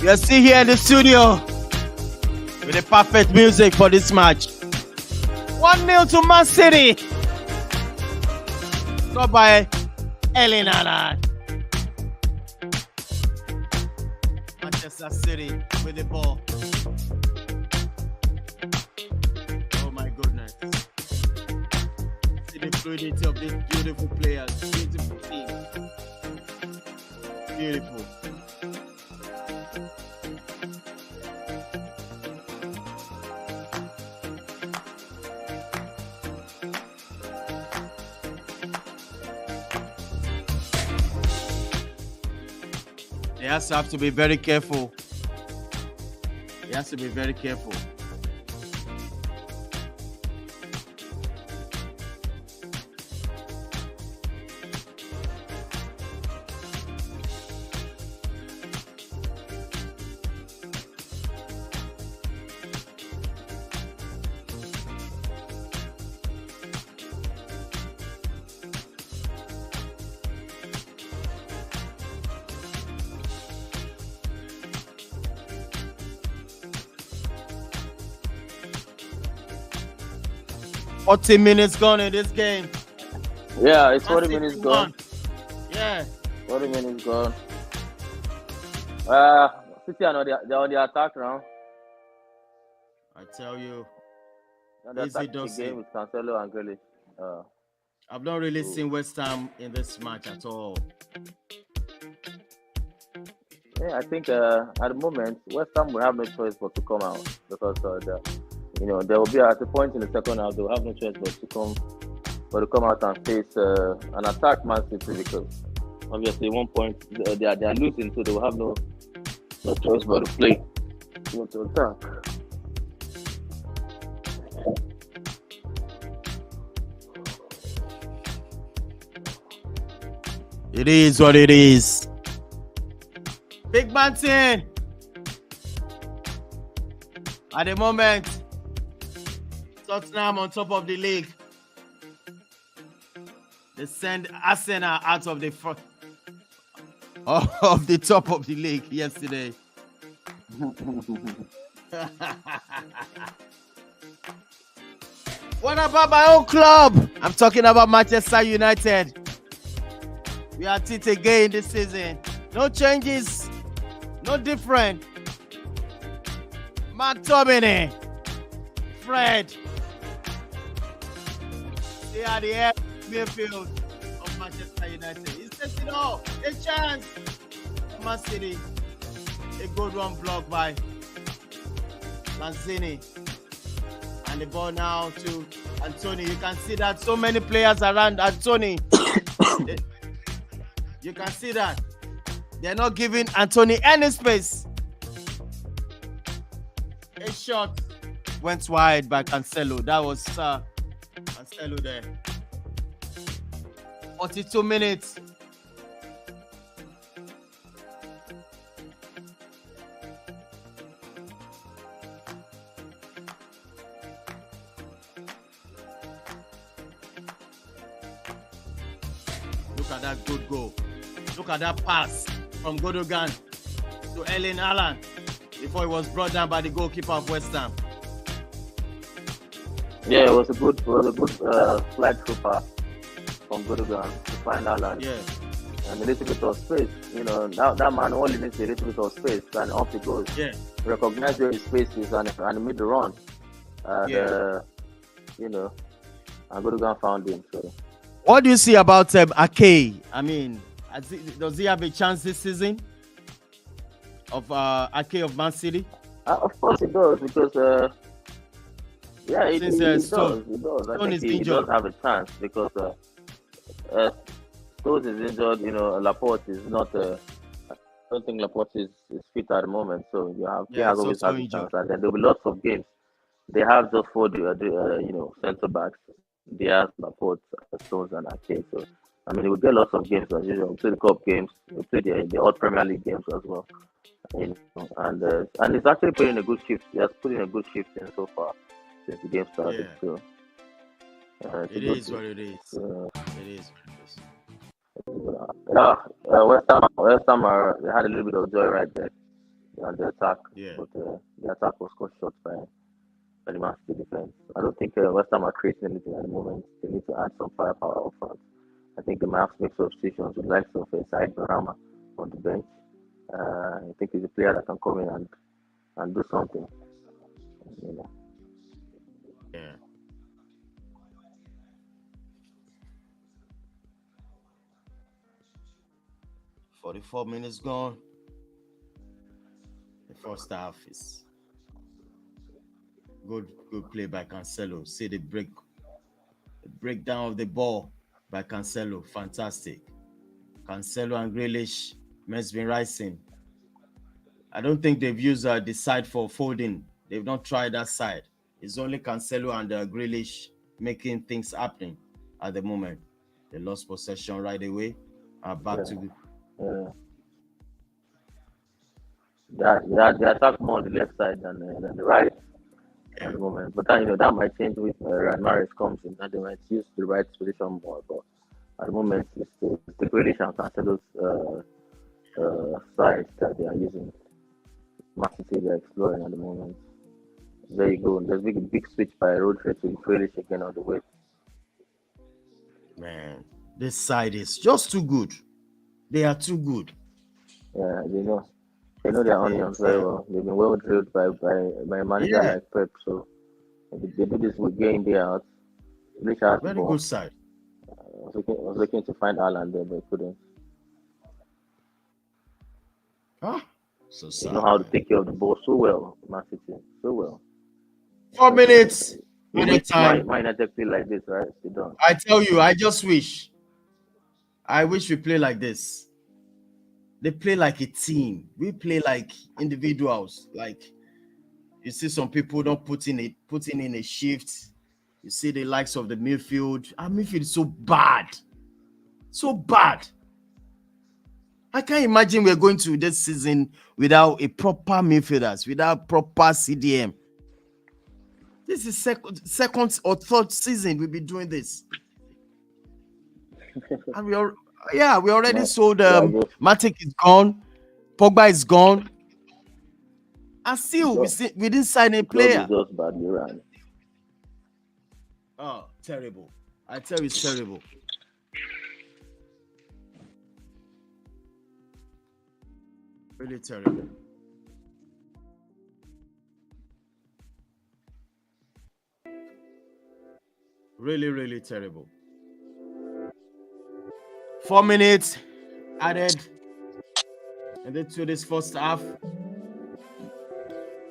You're still here in the studio with the perfect music for this match. 1-0 to Man City. Scored by Elinana. Manchester City with the ball. Oh my goodness. See the fluidity of these beautiful players. Beautiful team. Beautiful. He has to be very careful. He has to be very careful. $40 minutes gone in this game. Yeah, it's 40 minutes gone. Yeah. 40 minutes gone. City are they're on the attack now. I tell you. Easy does the game with Cancelo and Grealish. I've not really seen West Ham in this match at all. Yeah, I think at the moment West Ham will have no choice but to come out because there will be at a point in the second half they will have no choice but to come out and face an attack Man City because obviously at one point they are losing, so they will have no choice but to play, to attack. It is what it is. Big Mountain. At the moment, Tottenham on top of the league. They send Arsenal out of the top of the league yesterday. What about my own club? I'm talking about Manchester United. We are at it again this season. No changes, no different. McTominay, Fred. They are the air midfield of Manchester United. It's just, a chance. Man City. A good one blocked by Lanzini. And the ball now to Anthony. You can see that so many players around Anthony. You can see that. They're not giving Anthony any space. A shot went wide by Cancelo. That was Cancelo there. 42 minutes. Look at that good goal. Look at that pass from Gundogan to Erling Haaland before it was brought down by the goalkeeper of West Ham. Yeah, it was a good slide through pass from Gundogan to find Haaland. Yeah. And a little bit of space. That man only needs a little bit of space and off it goes. Yeah. Recognize where his space is and made the run. And, and Gundogan found him. So. What do you see about Ake? I mean, does he have a chance this season of Ake of Man City? Of course he does, because he does. Stone I think he does have a chance because Stones is injured. Laporte is not. I don't think Laporte is fit at the moment, so he has always had a chance. And then there will be lots of games. They have just four, centre backs. Diaz, Laporte, Stones, and Ake. So we will get lots of games as usual. We play the cup games. We play the odd Premier League games as well. And it's actually putting in a good shift. He has put in a good shift in so far since the game started. Yeah. So it is what it is. It is what it is. West Ham they had a little bit of joy right there on the attack. Yeah. But the attack was cut short by the Man City defense. I don't think West Ham are creating anything at the moment. They need to add some firepower up front. I think they might have to make substitutions with the likes of Said Barama on the bench. I think he's a player that can come in and do something. Yeah. "44 minutes gone. The first half is good play by Cancelo. See the breakdown of the ball by Cancelo. Fantastic. Cancelo and Grealish mesmerizing. I don't think they've used the side for folding. They've not tried that side. It's only Cancelo and Grealish making things happening at the moment. They lost possession right away. Back to they attack more on the left side than the right at the moment. But that might change with Ryan Mahrez comes in, and they might use the right position more. But at the moment, it's the Grealish and Cancelo's sides that they are using. Man City they're exploring at the moment. There you go. There's a big switch by Rodri to Grealish again on the way. Man, this side is just too good. They are too good. Yeah, they know their onions very well. They've been well drilled by a manager like Pep. So they do this with game day out. Very good side. I was looking to find Haaland there, but couldn't. So sad. They know how to take care of the ball so well, Man City. So well. 4 minutes. Time. Why not play like this, right? They don't. I tell you, I wish we play like this. They play like a team. We play like individuals. Like you see some people don't putting in a shift. You see the likes of the midfield. Our midfield is so bad. So bad. I can't imagine we're going to this season without a proper midfielders, without proper CDM. This is second or third season we'll be doing this. And we already sold Matic is gone, Pogba is gone, And still, we didn't sign a Club player. is just badly run. Oh, terrible. I tell you, it's terrible. Really terrible. Really, really terrible. 4 minutes added into this first half.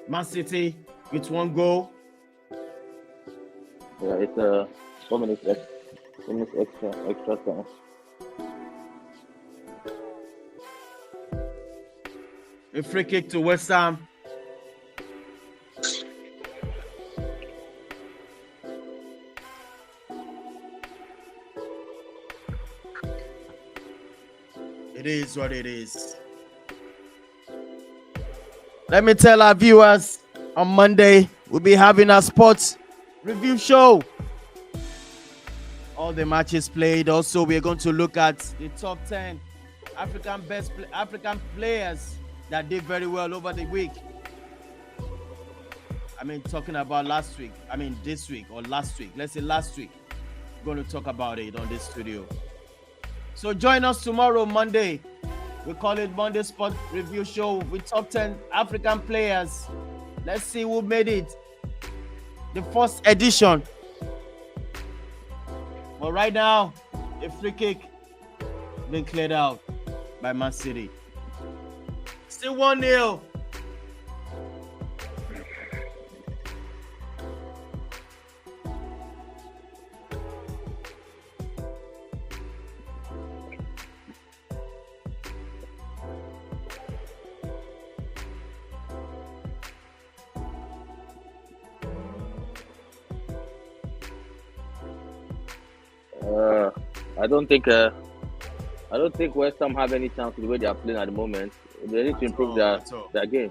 Man City with 1 goal. Yeah, it's 4 minutes extra time. A free kick to West Ham. It is what it is. Let me tell our viewers, on Monday, we'll be having a sports review show. All the matches played. Also, we're going to look at the top 10 African players that did very well over the week. I mean, talking about last week. I mean, this week or last week. Let's say last week. We're going to talk about it on this studio. So join us tomorrow, Monday. We call it Monday Sport Review Show with top 10 African players. Let's see who made it. The first edition. But right now, a free kick been cleared out by Man City. Still 1-0. I don't think West Ham have any chance with the way they are playing at the moment. They need to improve their game.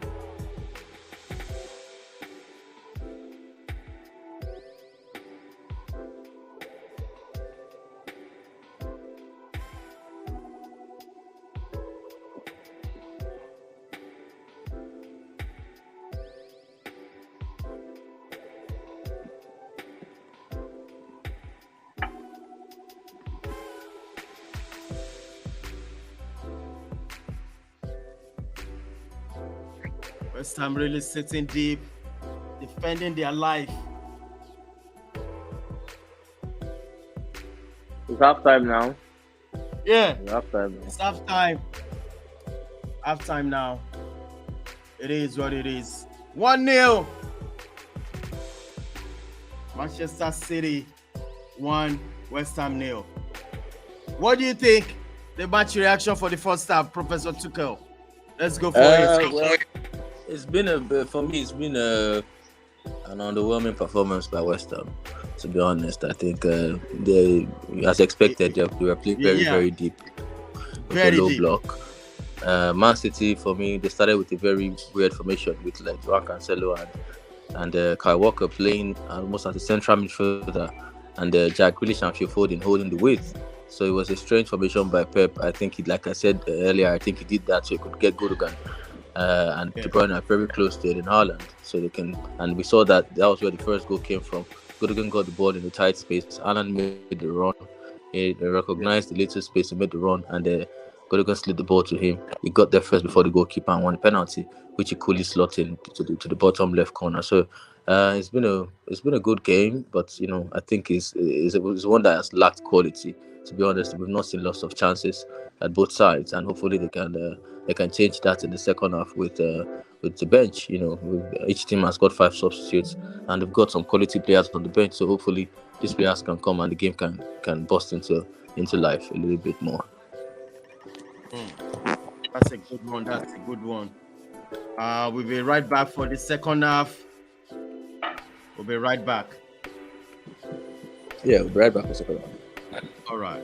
West Ham really sitting deep, defending their life. It's halftime now. Yeah, It's halftime now. it's halftime. Halftime now. It is what it is. 1-0. Manchester City 1, West Ham 0. What do you think? The match reaction for the first half, Professor Tuchel. Let's go for it. Well, it's been an underwhelming performance by West Ham. To be honest, I think they, as expected, they were playing very deep, with Very a low deep. block. Man City, for me, they started with a very weird formation with like Joao Cancelo and Kyle Walker playing almost as a central midfielder, and Jack Grealish and Phil Foden holding the width. So it was a strange formation by Pep. I think, like I said earlier, I think he did that so he could get Gundogan and De Bruyne are very close to it in Haaland, so they can. And we saw that was where the first goal came from. Gundogan got the ball in the tight space. Haaland made the run. He recognized the little space, he made the run, and Gundogan slid the ball to him. He got there first before the goalkeeper and won a penalty, which he coolly slotted to the bottom left corner. So it's been a good game, but I think it's one that has lacked quality. To be honest, we've not seen lots of chances at both sides, and hopefully they can change that in the second half with the bench. Each team has got 5 substitutes, and they've got some quality players on the bench. So hopefully these players can come and the game can burst into life a little bit more. That's a good one. We'll be right back for the second half. We'll be right back. Yeah, we'll be right back for the second half. All right.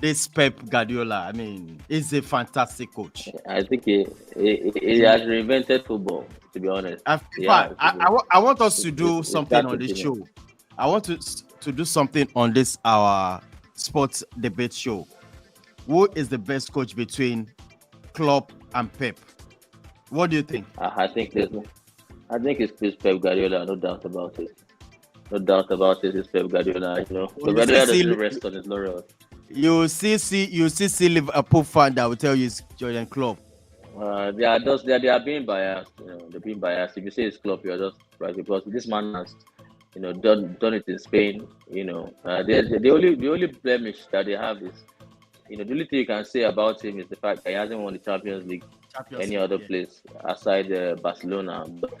this Pep Guardiola. I mean, he's a fantastic coach. I think he has reinvented football. To be honest, In fact, I want us to do it's something that on this opinion. show. I want to do something on this our sports debate show. Who is the best coach between Klopp and Pep? What do you think? I think it's Pep Guardiola, no doubt about it. No doubt about it. It's Pep Guardiola. Well, Guardiola doesn't rest on his laurels. You see Liverpool fan that will tell you it's Jurgen Klopp. They are being biased. They're being biased. If you say it's Klopp, you're just right because this man has, done it in Spain. The only blemish that they have is, the only thing you can say about him is the fact that he hasn't won the Champions League any other place aside Barcelona. But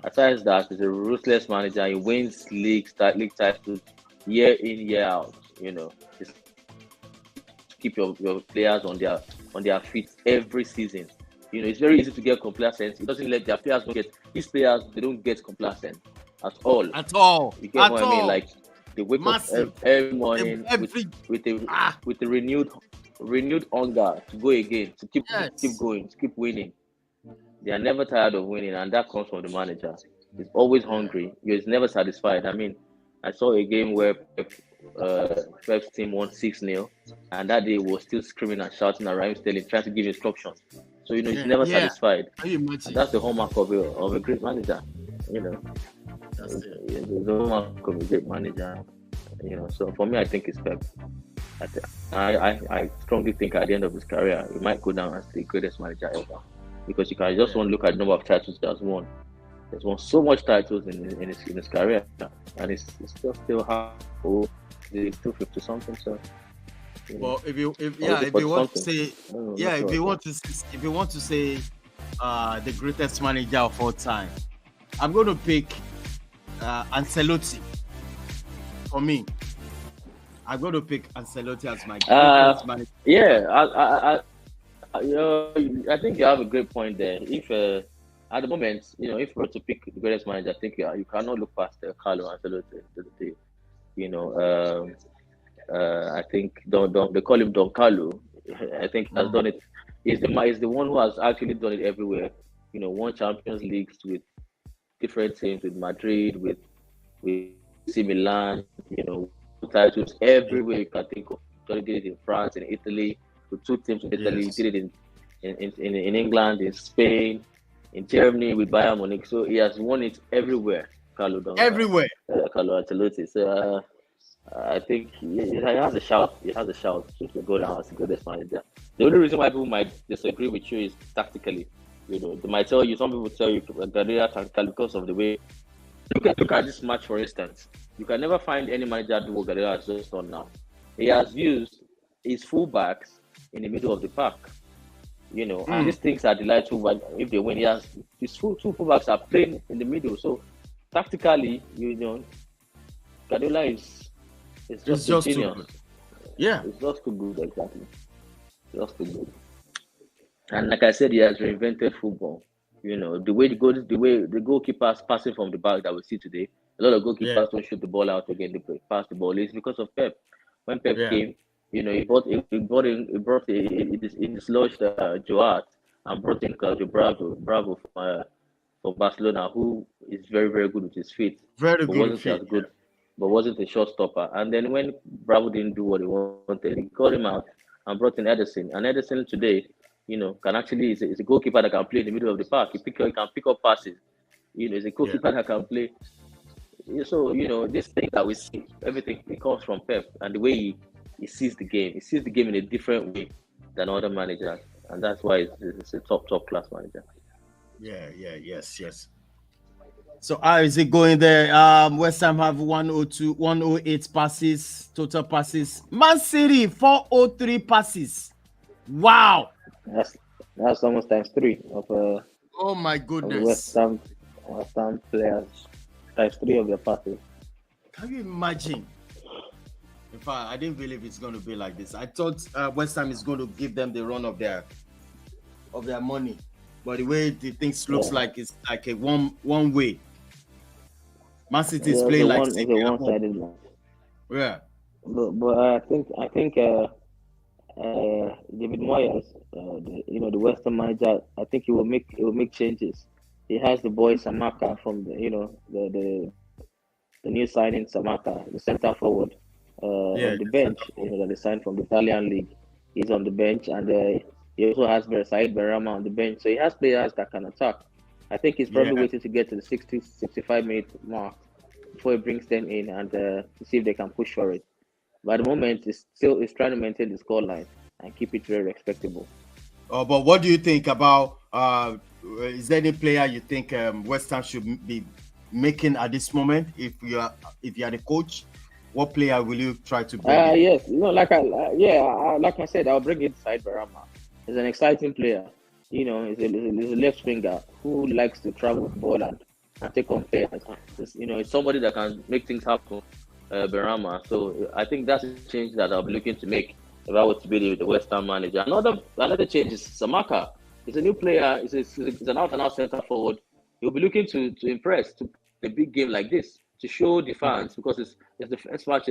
aside that, he's a ruthless manager. He wins league titles year in, year out. Just keep your players on their feet every season. It's very easy to get complacent. He doesn't let their players they don't get complacent at all. At all. You get what I mean? Like they wake up every morning with a renewed hunger to go again, to keep going, to keep winning. They are never tired of winning, and that comes from the manager. He's always hungry. He's never satisfied. I mean, I saw a game where Pep's team won 6-0, and that day he was still screaming and shouting at Raheem Sterling, trying to give instructions. So he's never satisfied. And that's the hallmark of a great manager. That's the hallmark of a great manager. So for me, I think it's Pep. I strongly think at the end of his career, he might go down as the greatest manager ever, because you can just look at the number of titles he has won. He's won so much titles in his career, and he's still half old. He's 250 something. So. Well, if you want to say the greatest manager of all time, I'm going to pick Ancelotti. For me, I'm going to pick Ancelotti as my greatest manager. Yeah, I think you have a great point there. If at the moment, if we were to pick the greatest manager, I think you cannot look past Carlo Ancelotti. I think they call him Don Carlo. I think he has done it. He's the one who has actually done it everywhere. Won Champions Leagues with different teams, with Madrid, with AC Milan. Titles everywhere you can think of. He did it in France, in Italy, with 2 teams in Italy. He did it in England, in Spain, in Germany with Bayern Munich. So he has won it everywhere. Carlo Ancelotti. So. I think he has a shout. He has a shout to go down as the greatest manager. The only reason why people might disagree with you is tactically. They might tell you. Some people tell you Guardiola tactically because of the way. Look at this match, for instance. You can never find any manager do what Guardiola has just done now. He has used his fullbacks in the middle of the park. And these things are delightful. If they win, his two fullbacks are playing in the middle. So tactically, Guardiola is. It's just too good. Yeah. It's just too good, exactly. Just too good. And like I said, he has reinvented football. The way the goalkeepers passing from the back that we see today, a lot of goalkeepers don't shoot the ball out again, they pass the ball. It's because of Pep. When Pep came, he dislodged Joat and brought in Claudio Bravo for Barcelona, who is very, very good with his feet. Very good. Wasn't as good. But wasn't a showstopper. And then when Bravo didn't do what he wanted, he called him out and brought in Ederson. And Ederson today, can actually is a goalkeeper that can play in the middle of the park. He can pick up passes. He's a goalkeeper that can play. So this thing that we see, everything it comes from Pep and the way he sees the game. He sees the game in a different way than other managers, and that's why it's a top class manager. Yes. So how is it going there? West Ham have 108 passes, total passes. Man City 403 passes. Wow. That's almost times 3 of oh my goodness. West Ham players. Times 3 of their passes. Can you imagine? In fact, I didn't believe it's going to be like this. I thought West Ham is going to give them the run of their money, but the way the things looks like it's like a one way. Man City is playing like one-sided match. Yeah. But I think David Moyes, the Western manager, I think he will make changes. He has the boy Samaka from the new signing Samaka, the centre forward, Yeah, on the bench. That they signed from the Italian league. He's on the bench, and he also has Said Berama on the bench. So he has players that can attack. I think he's yeah. probably waiting to get to the 60, 65-minute mark before he brings them in and to see if they can push for it. But at the moment, he's trying to maintain the scoreline and keep it very respectable. But what do you think about? Is there any player you think West Ham should be making at this moment? If you are the coach, what player will you try to bring in? Yes, like I said, I'll bring in Said Barama. He's an exciting player. He's a left winger who likes to travel the ball and take on players. It's somebody that can make things happen, Barama. So I think that's a change that I'll be looking to make if I were to be the West Ham manager. Another change is Samaka. He's a new player. He's an out-and-out centre forward. He'll be looking to impress to a big game like this, to show the fans, because it's the first match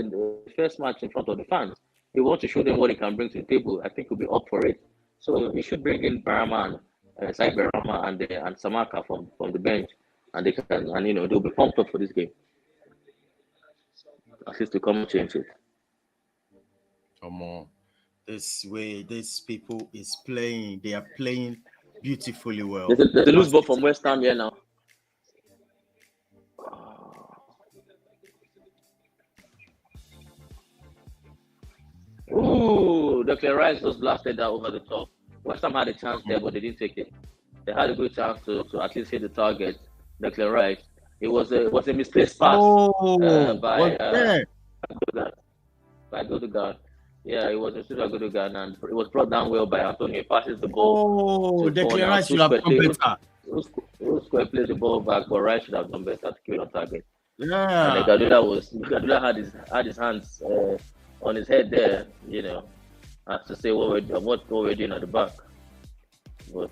in front of the fans. He wants to show them what he can bring to the table. I think he'll be up for it. So he should bring in Barama and Sai Barama and Samaka from the bench, and they'll be pumped up for this game. At least to come and change it. Come on, this way, these people is playing. They are playing beautifully well. There's a loose ball from West Ham here now. Ooh, Declan Rice was blasted out over the top. West Ham had a chance there, but they didn't take it. They had a good chance to at least hit the target. Declan Rice. It was a misplaced pass by Godogan. Yeah, it was a super Godogan, and it was brought down well by Antonio. He passes the ball. Oh, Declan Rice should have done better. Square plays the ball back, but Rice should have done better to kill on target. Yeah. And Gadula had his hands on his head there, as to say what we're doing at the back. But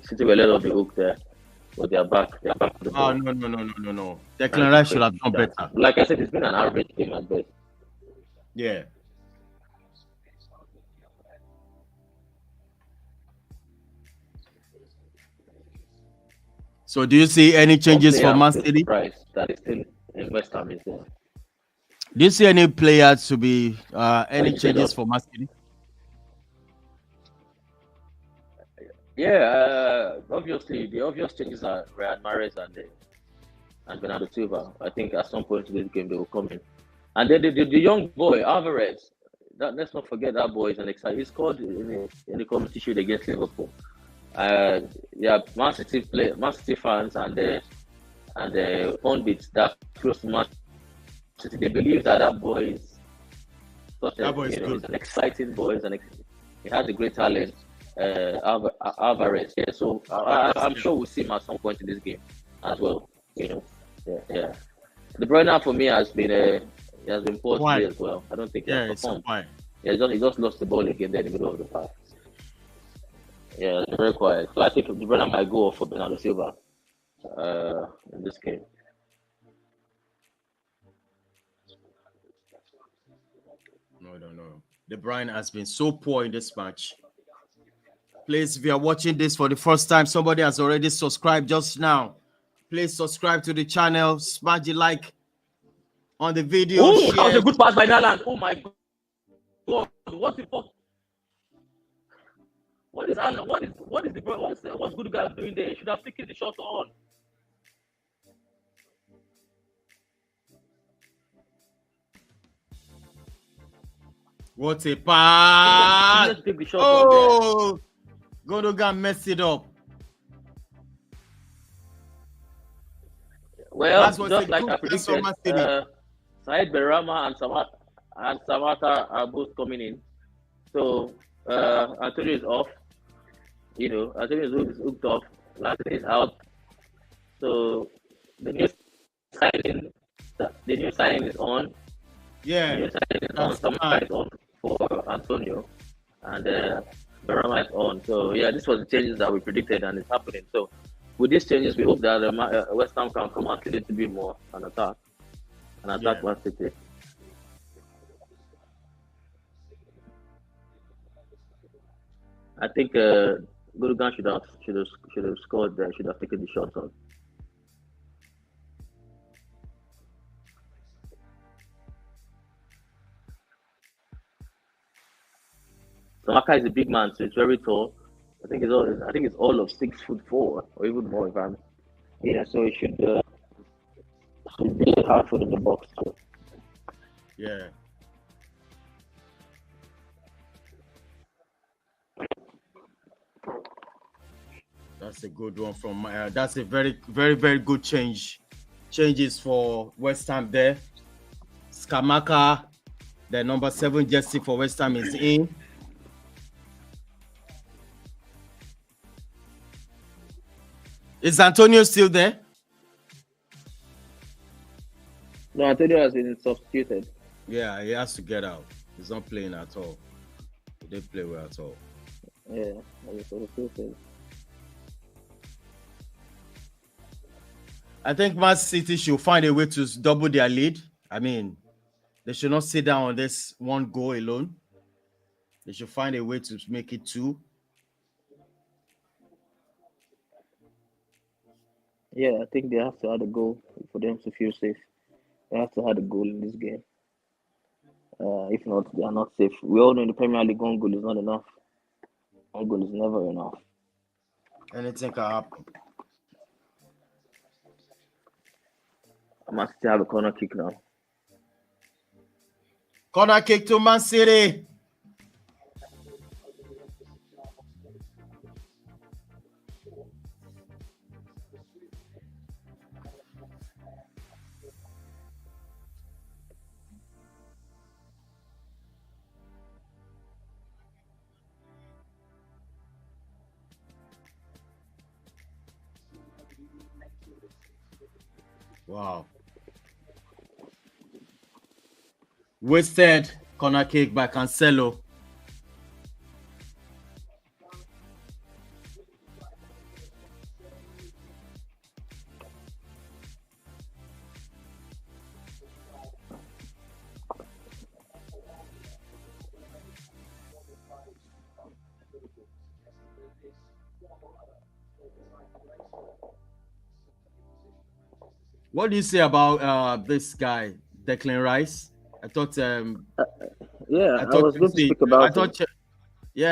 City were a little bit hooked there. But they're back. They're back to the ball. No. Declan Rice should have done better. Like I said, it's been an average game at best. Yeah. So do you see any changes for Man City? That is still in West Ham is there. Do you see any players to be any changes for Man City? Yeah, obviously the obvious changes are Riyad Mahrez and Bernardo Silva. I think at some point in this game they will come in, and then the young boy Alvarez. Let's not forget that boy is an exciting. He scored in the competition against Liverpool. Man City fans and the pundits that close to Man City, they believe that boy is he's an exciting boy. He has a great talent. Alvarez. Yeah, so I'm sure we'll see him at some point in this game as well. Yeah. De Bruyne for me has been poor today as well. I don't think he has performed. He just lost the ball again there in the middle of the park. Yeah, it's very quiet. So I think De Bruyne might go off for Bernardo Silva in this game. No. De Bruyne has been so poor in this match. Please, if you are watching this for the first time, somebody has already subscribed just now. Please subscribe to the channel, smash the like on the video. Oh, that was a good pass by Naland. Oh my God! What the fuck? What is Alan? What's good guy doing there? He should have taken the shot on. What a pass! Oh! Godogan messed it up. Well, just like I predicted, Said Berama and Samata are both coming in. So Antonio is off. Antonio is hooked off. Latin is out. So the new signing is on. Yeah. The new signing is on. Samata is on for Antonio, and Berama is on. So yeah, this was the changes that we predicted, and it's happening. So with these changes, we hope that West Ham can come out a little bit more and attack Man City. I think Gundogan should have scored there. Should have taken the shot on. So Aka is a big man, so it's very tall. I think it's all of 6'4" or even more if I'm. Yeah, so it should be a hard foot in the box. So. Yeah. That's a good one from. That's a very, very, very good changes for West Ham there. Skamaka, the number 7 jersey for West Ham is in. Is Antonio still there? No, Antonio has been substituted. Yeah, he has to get out. He's not playing at all. He didn't play well at all. Yeah, he's substituted. I think Man City should find a way to double their lead. I mean, they should not sit down on this one goal alone. They should find a way to make it 2. Yeah, I think they have to add a goal for them to feel safe. They have to add a goal in this game. If not, they are not safe. We all know in the Premier League, one goal is not enough. One goal is never enough. Anything can happen. I must still have a corner kick now. Corner kick to Man City. Wow. Wasted corner kick by Cancelo. What do you say about this guy, Declan Rice? I thought Yeah, I was going to speak about him.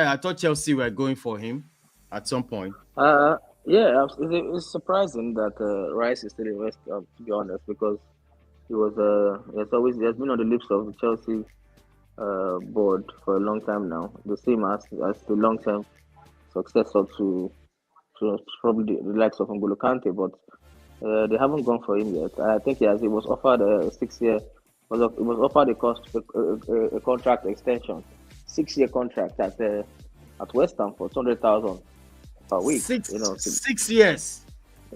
I thought Chelsea were going for him at some point. Yeah, it's surprising that Rice is still in West Ham, to be honest, because he has been on the lips of the Chelsea board for a long time now. The same as the long term successor to probably the likes of N'Golo Kante, but they haven't gone for him yet. I think he was offered a 6-year. He was offered a contract extension, 6-year contract at West Ham for 200,000 per week. 6 years.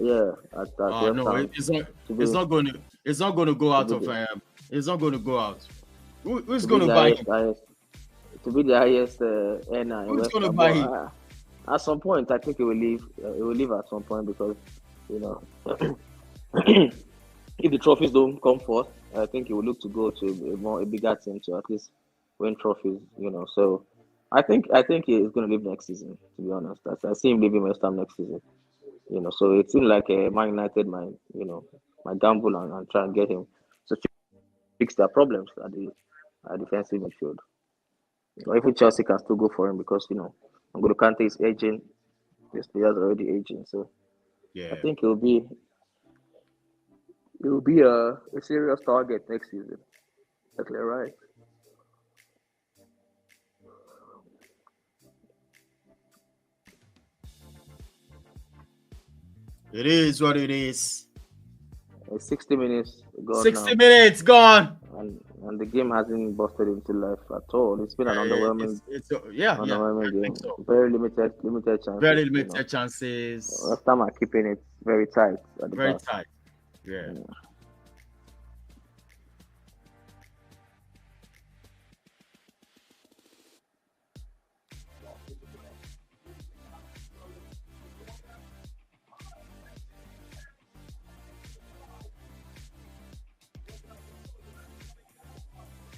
Yeah, no, it's not going to go out of it's not going to go out. Who's going to buy him? To be the highest earner in Who's West going to Ham. buy him? At some point, I think he will leave. He will leave at some point because if the trophies don't come forth, I think he will look to go to a bigger team to at least win trophies. So I think he is going to leave next season. To be honest, I see him leaving West Ham next season. So it seemed like Man United might gamble and try and get him to fix their problems at the defensive midfield. Or even Chelsea can still go for him because N'Golo Kante is aging. This players are already aging, so yeah, I think it will be a serious target next season. Exactly right. It is what it is. 60 minutes gone. 60 minutes gone. And the game hasn't busted into life at all. It's been an underwhelming. Underwhelming game. So. Very limited chances. Very limited chances. Last time are keeping it very tight. Very tight. Yeah.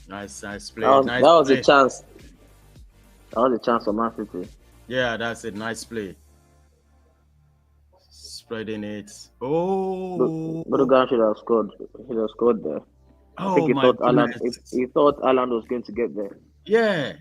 Nice play. That was a chance. That was a chance for Man City. Yeah, that's a nice play. Spreading it. Oh, Gundogan should have scored. He should have scored there. I think oh my goodness. he thought Alan was going to get there. Yeah.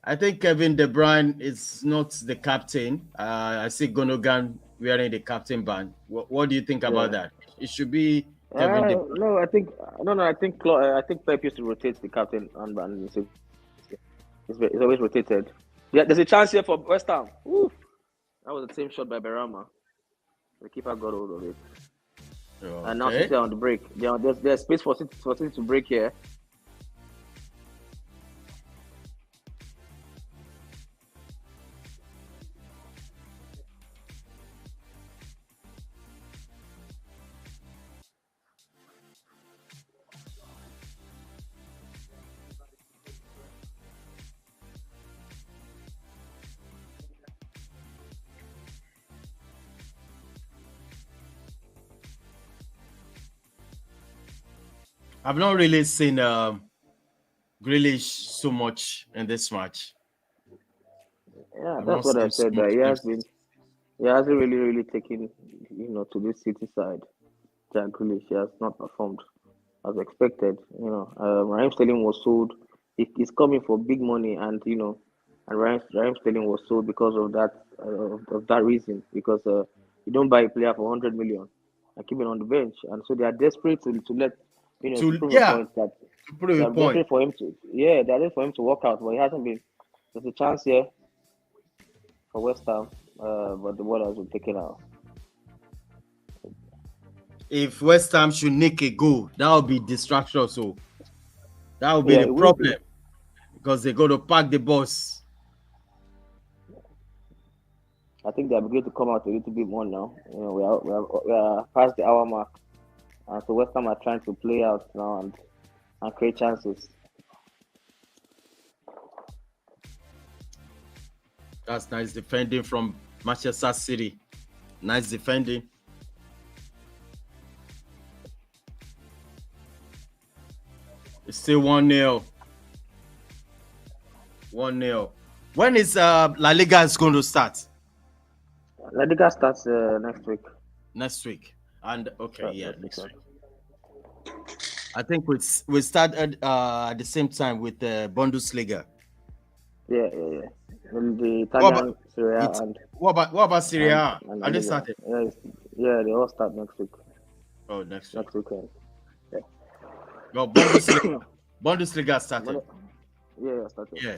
I think Kevin De Bruyne is not the captain. I see Gundogan wearing the captain band. What do you think about that? It should be Kevin De Bruyne. No, I think Pep used to rotate the captain and it's always rotated. Yeah, there's a chance here for West Ham. Ooh, that was the same shot by Berama. The keeper got hold of it. Okay. And now City on the break. There's space for City to break here. I've not really seen Grealish so much in this match. Yeah, that's what I said. He hasn't really taken, to this City side. Jack Grealish, he has not performed as expected. Raheem Sterling was sold. He's coming for big money, and and Raheem Sterling was sold because of that reason. Because you don't buy a player for 100 million and keep it on the bench, and so they are desperate to let. To prove a point that they're desperate for him to, they're desperate for him to work out, but he hasn't been. There's a chance here for West Ham, but the ball has been taken out. If West Ham should nick a goal, that would be distraction. So that would be the problem because they go to park the bus. I think they're beginning to come out a little bit more now. We are past the hour mark. And so West Ham are trying to play out now and create chances. That's nice defending from Manchester City. Nice defending. It's still 1-0. 1-0. When is La Liga going to start? La Liga starts next week. Next week. And next week. I think we started at the same time with the Bundesliga. Yeah. The Italian Serie A and what about Serie A? Are they started? Yeah, they all start next week. Oh, next weekend. Yeah. Well, Bundesliga started. Yeah, started. Yeah.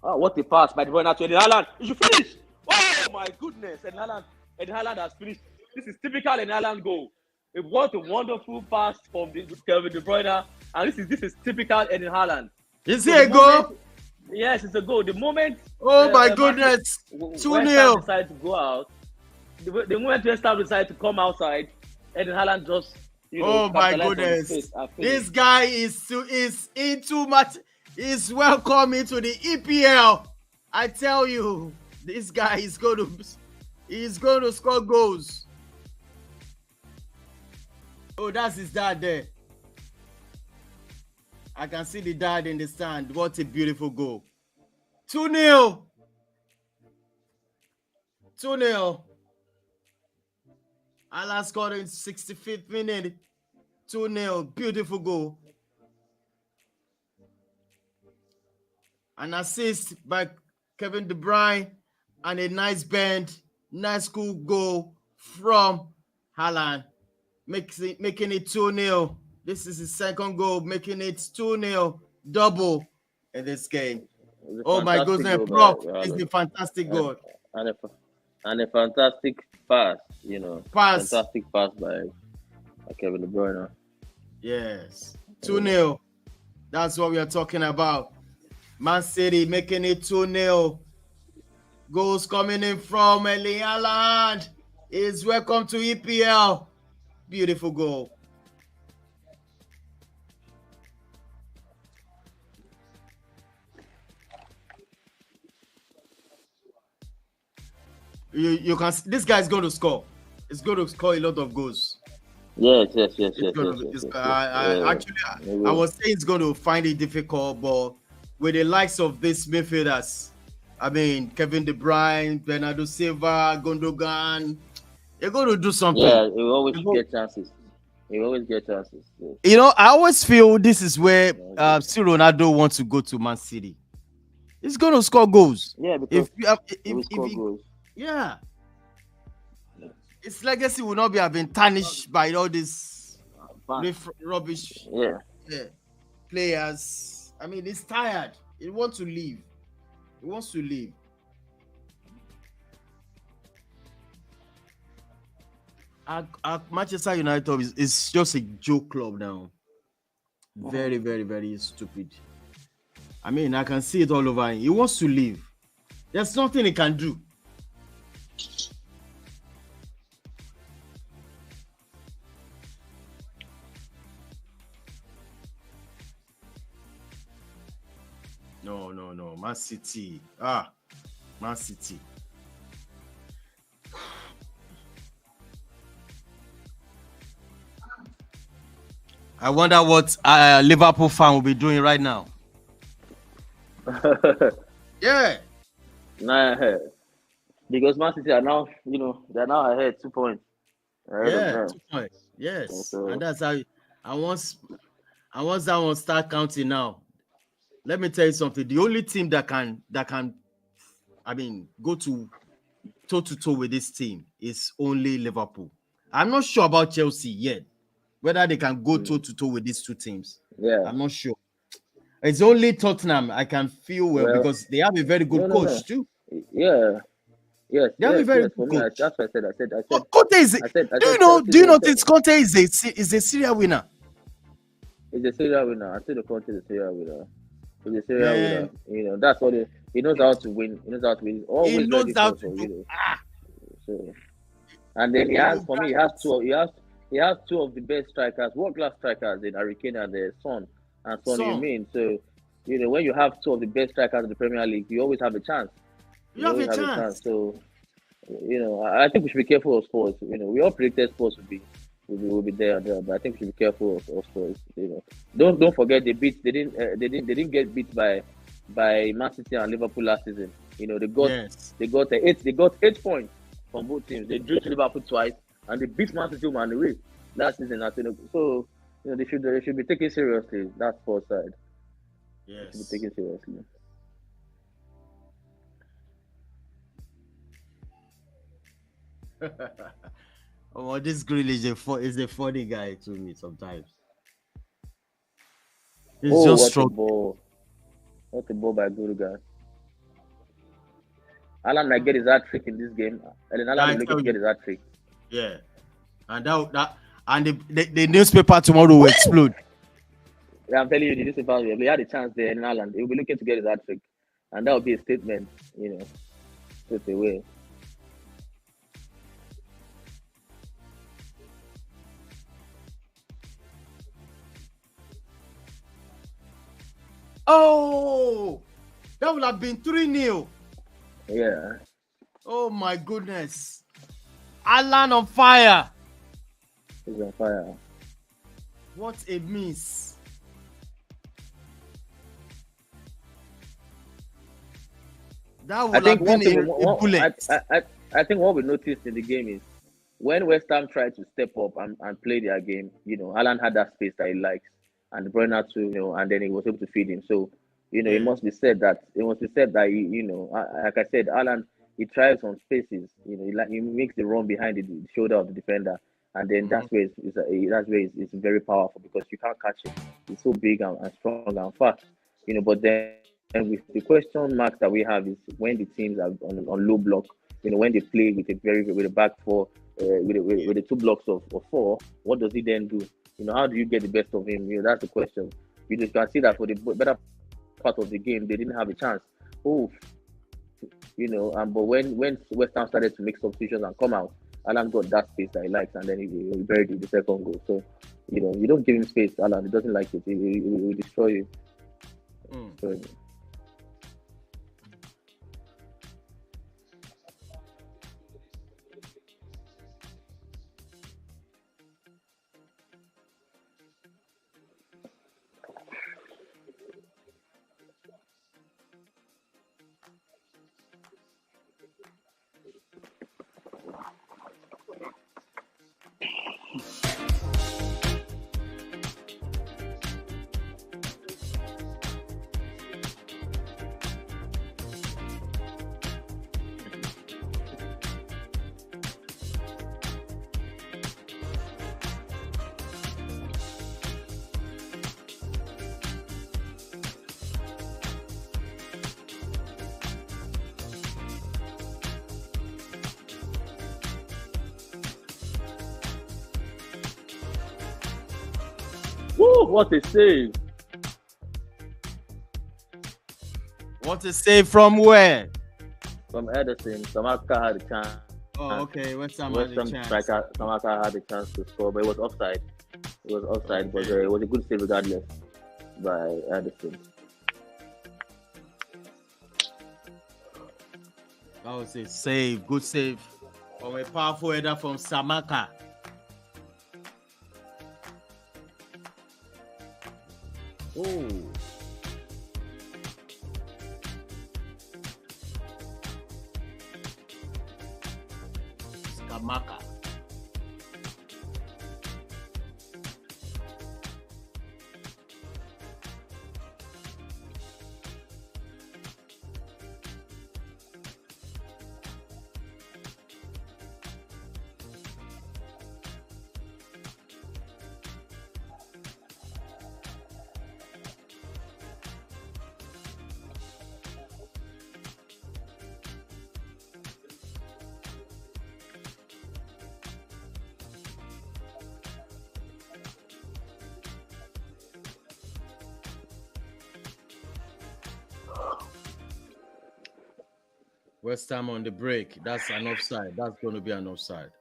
Oh, what a pass by the boy now to Eden Haaland. You should finish. Oh my goodness, Eden Haaland has finished. This is typical Eden Haaland goal. What a wonderful pass from Kevin De Bruyne, and this is typical Eden Haaland. Is he a goal? Yes, it's a goal. The moment. Oh my goodness! 2-0. Decided to go out. The moment West Ham decided to come outside, Eden Haaland just. Oh my goodness! This guy is in too much. He's welcome into the EPL. I tell you, this guy is going to score goals. Oh, that's his dad there. I can see the dad in the stand. What a beautiful goal. 2-0. 2-0. Alan scored in 65th minute. 2-0. Beautiful goal. An assist by Kevin De Bruyne and a nice bend. Nice cool goal from Haaland. Making it 2-0. This is his second goal, making it 2-0, double in this game. Oh my goodness, Prof, it's a fantastic goal. And a fantastic pass, Fantastic pass by Kevin De Bruyne. Yes, 2-0. That's what we are talking about. Man City making it 2-0. Goals coming in from Erling Haaland. Is welcome to EPL. Beautiful goal. You can see this guy is going to score. He's going to score a lot of goals. Yes, yes, yes, It's yes, gonna yes, be. yes, It's, yes, yes. I actually, I Maybe. was saying it's going to find it difficult, but with the likes of these midfielders, I mean Kevin De Bruyne, Bernardo Silva, Gundogan, they're going to do something. Yeah, he will always You know, get chances. He will always get chances. Yes. I always feel this is where Yeah, still Ronaldo wants to go to Man City. He's going to score goals. yeah, because If you have, he will if score he, goals. yeah, his legacy will not be have been tarnished by all this Fast. rubbish Yeah. players. I mean, he's tired. He wants to leave. He wants to leave. Manchester United is just a joke club now. Very, very, very stupid. I mean, I can see it all over him. He wants to leave. There's nothing he can do. No. Man City. Man City. I wonder what Liverpool fan will be doing right now. Yeah. Nah, because Man City are now, they're now ahead 2 points ahead of them. 2 points. Yes. And so, And that's how and once that one start counting now, let me tell you something. The only team that can I mean go to toe to toe with this team is only Liverpool. I'm not sure about Chelsea yet, whether they can go toe to toe with these two teams. yeah. I'm not sure. It's only Tottenham I can feel well Well, because they have a very good no. coach too. Yeah. Yes, They have a yes, very yes. For good me, coach. that's what I said. Conte is. I said Do Chelsea you know don't. this Conte is a serial winner? He's a serial winner. I said the Conte is a serial winner. He's a serial Man, winner. That's what he knows how to win. He knows how to win. He's he always knows ready how for to do. So, and then he has two of the best strikers, world class strikers in Harry Kane and Son and Son Son, Heung-min. So, when you have two of the best strikers in the Premier League, you always have a chance. you have a always have a chance. chance. So, I think we should be careful of Spurs. We all predicted Spurs will be there, but I think we should be careful of Spurs. Don't forget they didn't get beat by Man City and Liverpool last season. They got 8 points from both teams. They drew to Liverpool twice and they beat Man City and away last season. So they should be taken seriously. That's Spurs side. Yes. They should be taken seriously. Oh, this Grill is a funny guy to me sometimes. He's just strong. What a ball by Guruga. Alan might get his hat trick in this game. Alan is looking to get his hat trick. Yeah. And the newspaper tomorrow will explode. Yeah, I'm telling you, the newspaper, he had a chance there in Alan. He'll be looking to get his hat trick. And that will be a statement, straight away. Oh, that would have been 3-0. Yeah. Oh my goodness. Alan on fire. He's on fire. What a miss. That would have been a bullet. I think what we noticed in the game is when West Ham tried to step up and play their game, Alan had that space that he likes, and De Bruyne too, and then he was able to feed him. So, it must be said that he, like I said, Alan, he thrives on spaces. He makes the run behind the shoulder of the defender, and then that's where it's very powerful because you can't catch him. He's so big and strong and fast. But then with the question mark that we have is when the teams are on low block. When they play with a back four, with the 2 blocks of 4, what does he then do? How do you get the best of him? That's the question. You just can see that for the better part of the game, they didn't have a chance. But when West Ham started to make substitutions and come out, Alan got that space that he likes, and then he buried the second goal. So, you don't give him space, Alan. He doesn't like it. He will destroy you. So, what a save! What a save from where? From Ederson. Samaka had a chance. Oh, okay. West Ham West had a Ham chance. striker Samaka had a chance to score, but it was offside. It was offside, but it was a good save regardless by Ederson. That was a save. Good save from a powerful header from Samaka. Oh. Samaka. West Ham on the break. That's an offside. That's going to be an offside.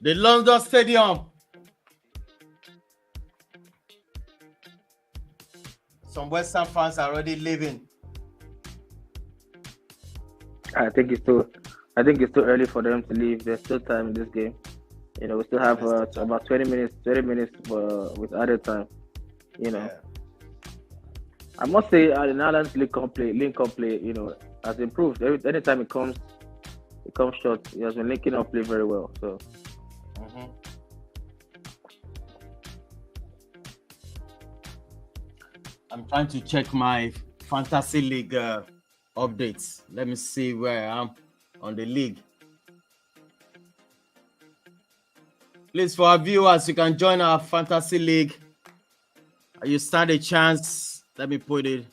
The London Stadium. Some West Ham fans are already leaving. I think it's too early for them to leave. There's still time in this game. You know, we still have about 20 minutes with added time. You know, I must say, Ireland's link-up play, you know, has improved. Anytime it comes short, he has been linking up play very well. So, I'm trying to check my fantasy league updates. Let me see where I am on the league. Please, for our viewers, you can join our fantasy league. You stand a chance. Let me put it.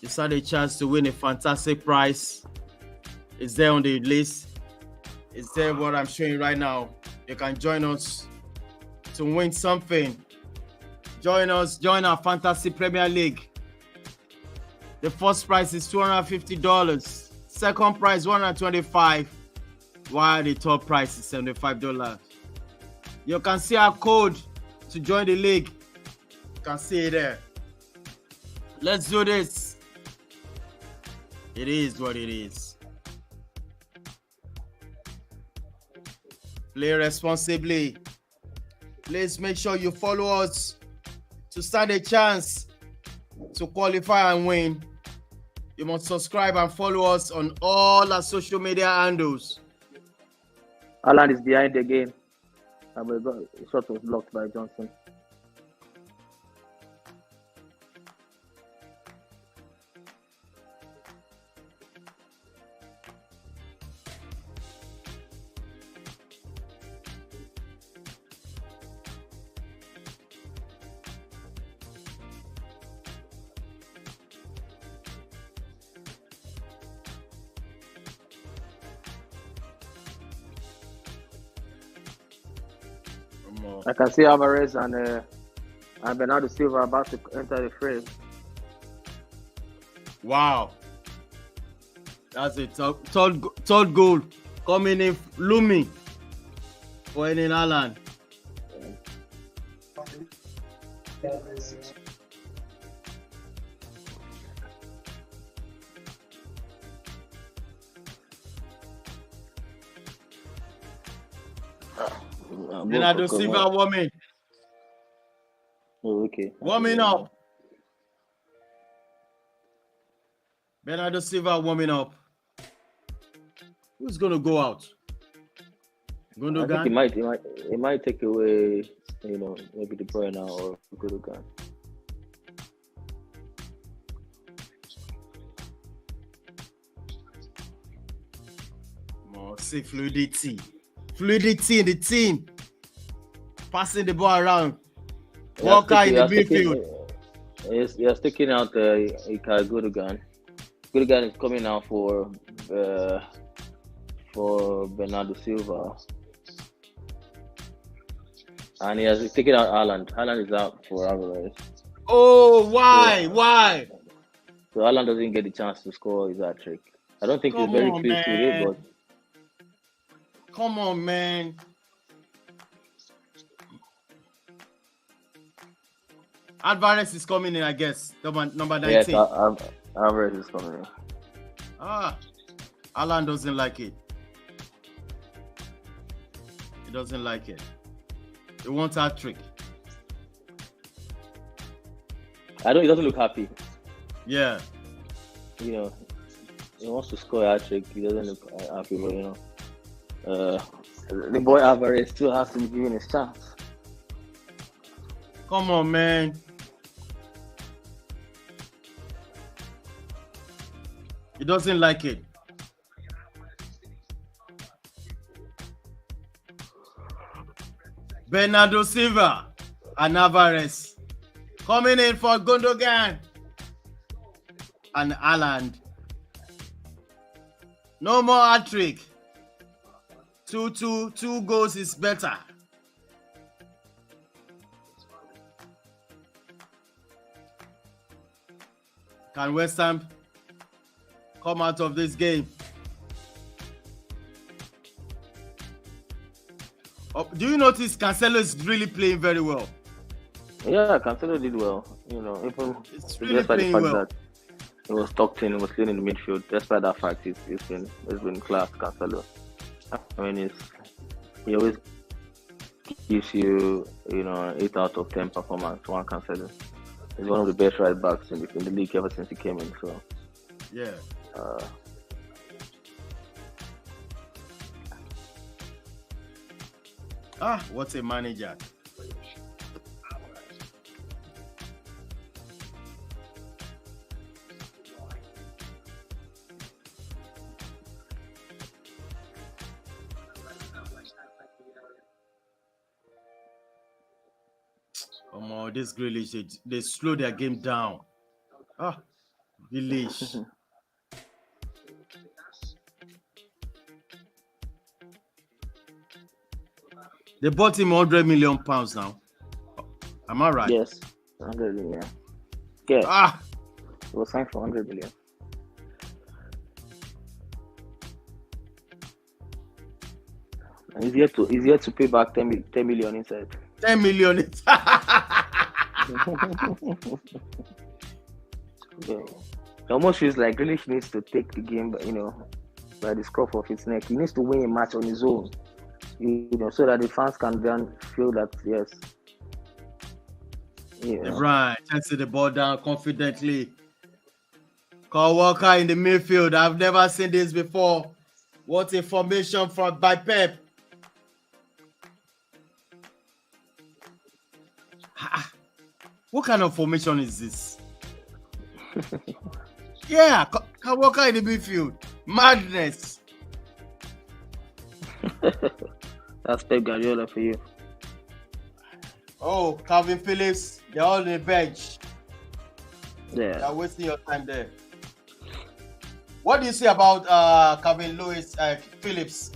You stand a chance to win a fantastic prize. It's there on the list. It's there what I'm showing right now. You can join us to win something. Join us. Join our Fantasy Premier League. The first prize is $250. Second prize $125. While the top price is $75. You can see our code to join the league. You can see it there. Let's do this. It is what it is. Play responsibly. Please make sure you follow us to stand a chance to qualify and win. You must subscribe and follow us on all our social media handles. Alan is behind again. The shot was blocked by Johnson. I can see Alvarez and Bernardo Silva about to enter the frame. Wow. That's it. Third goal coming in looming for Erling Haaland. Bernardo Silva warming. Oh, okay. Warming up. Bernardo Silva warming up. Who's gonna go out? Gundogan? I think it might take away, you know, maybe De Bruyne or Gundogan. More see fluidity in the team. Passing the ball around. Walker in the midfield. You're sticking out Gundogan. Gundogan is coming out for for Bernardo Silva. And he has taken out Haaland. Haaland is out for Alvarez. Oh, why? Why? So Haaland doesn't get the chance to score his hat trick. I don't think he's Come very on, pleased with it, man. but Come on, man. Alvarez is coming in, I guess. Number 19. yes, Alvarez is coming in. Alan doesn't like it. He doesn't like it. He wants a trick. He doesn't look happy. Yeah. You know, he wants to score a hat trick. He doesn't look happy, but the boy Alvarez still has to be given his chance. Come on, man. He doesn't like it. Bernardo Silva and Alvarez coming in for Gundogan and Haaland. No more hat trick. 2 goals is better. Can West Ham come out of this game? Oh, do you notice Cancelo is really playing very well? Yeah, Cancelo did well. Even It's really despite the playing fact well. that he was tucked in, he was playing in the midfield. Despite that fact, it's been class, Cancelo. I mean, he always gives you 8 out of 10 performance. One Cancelo. He's one of the best right backs in the league ever since he came in. So Yeah. What a manager. This Grealish, they slow their game down. Grealish. They bought him £100 million now. Am I right? Yes, 100 million. Yeah. It was signed for 100 million. And he's yet to pay back 10 million inside. 10 million. Yeah. It almost feels like Grealish needs to take the game, by the scruff of his neck. He needs to win a match on his own, so that the fans can then feel that yes. Right, chasing the ball down confidently. Kyle Walker in the midfield. I've never seen this before. What a formation by Pep. What kind of formation is this? Yeah, Kyle Walker in the midfield. Madness. That's Pep Guardiola for you. Oh, Calvin Phillips, they're all on the bench. Yeah. You're wasting your time there. What do you say about Calvin Phillips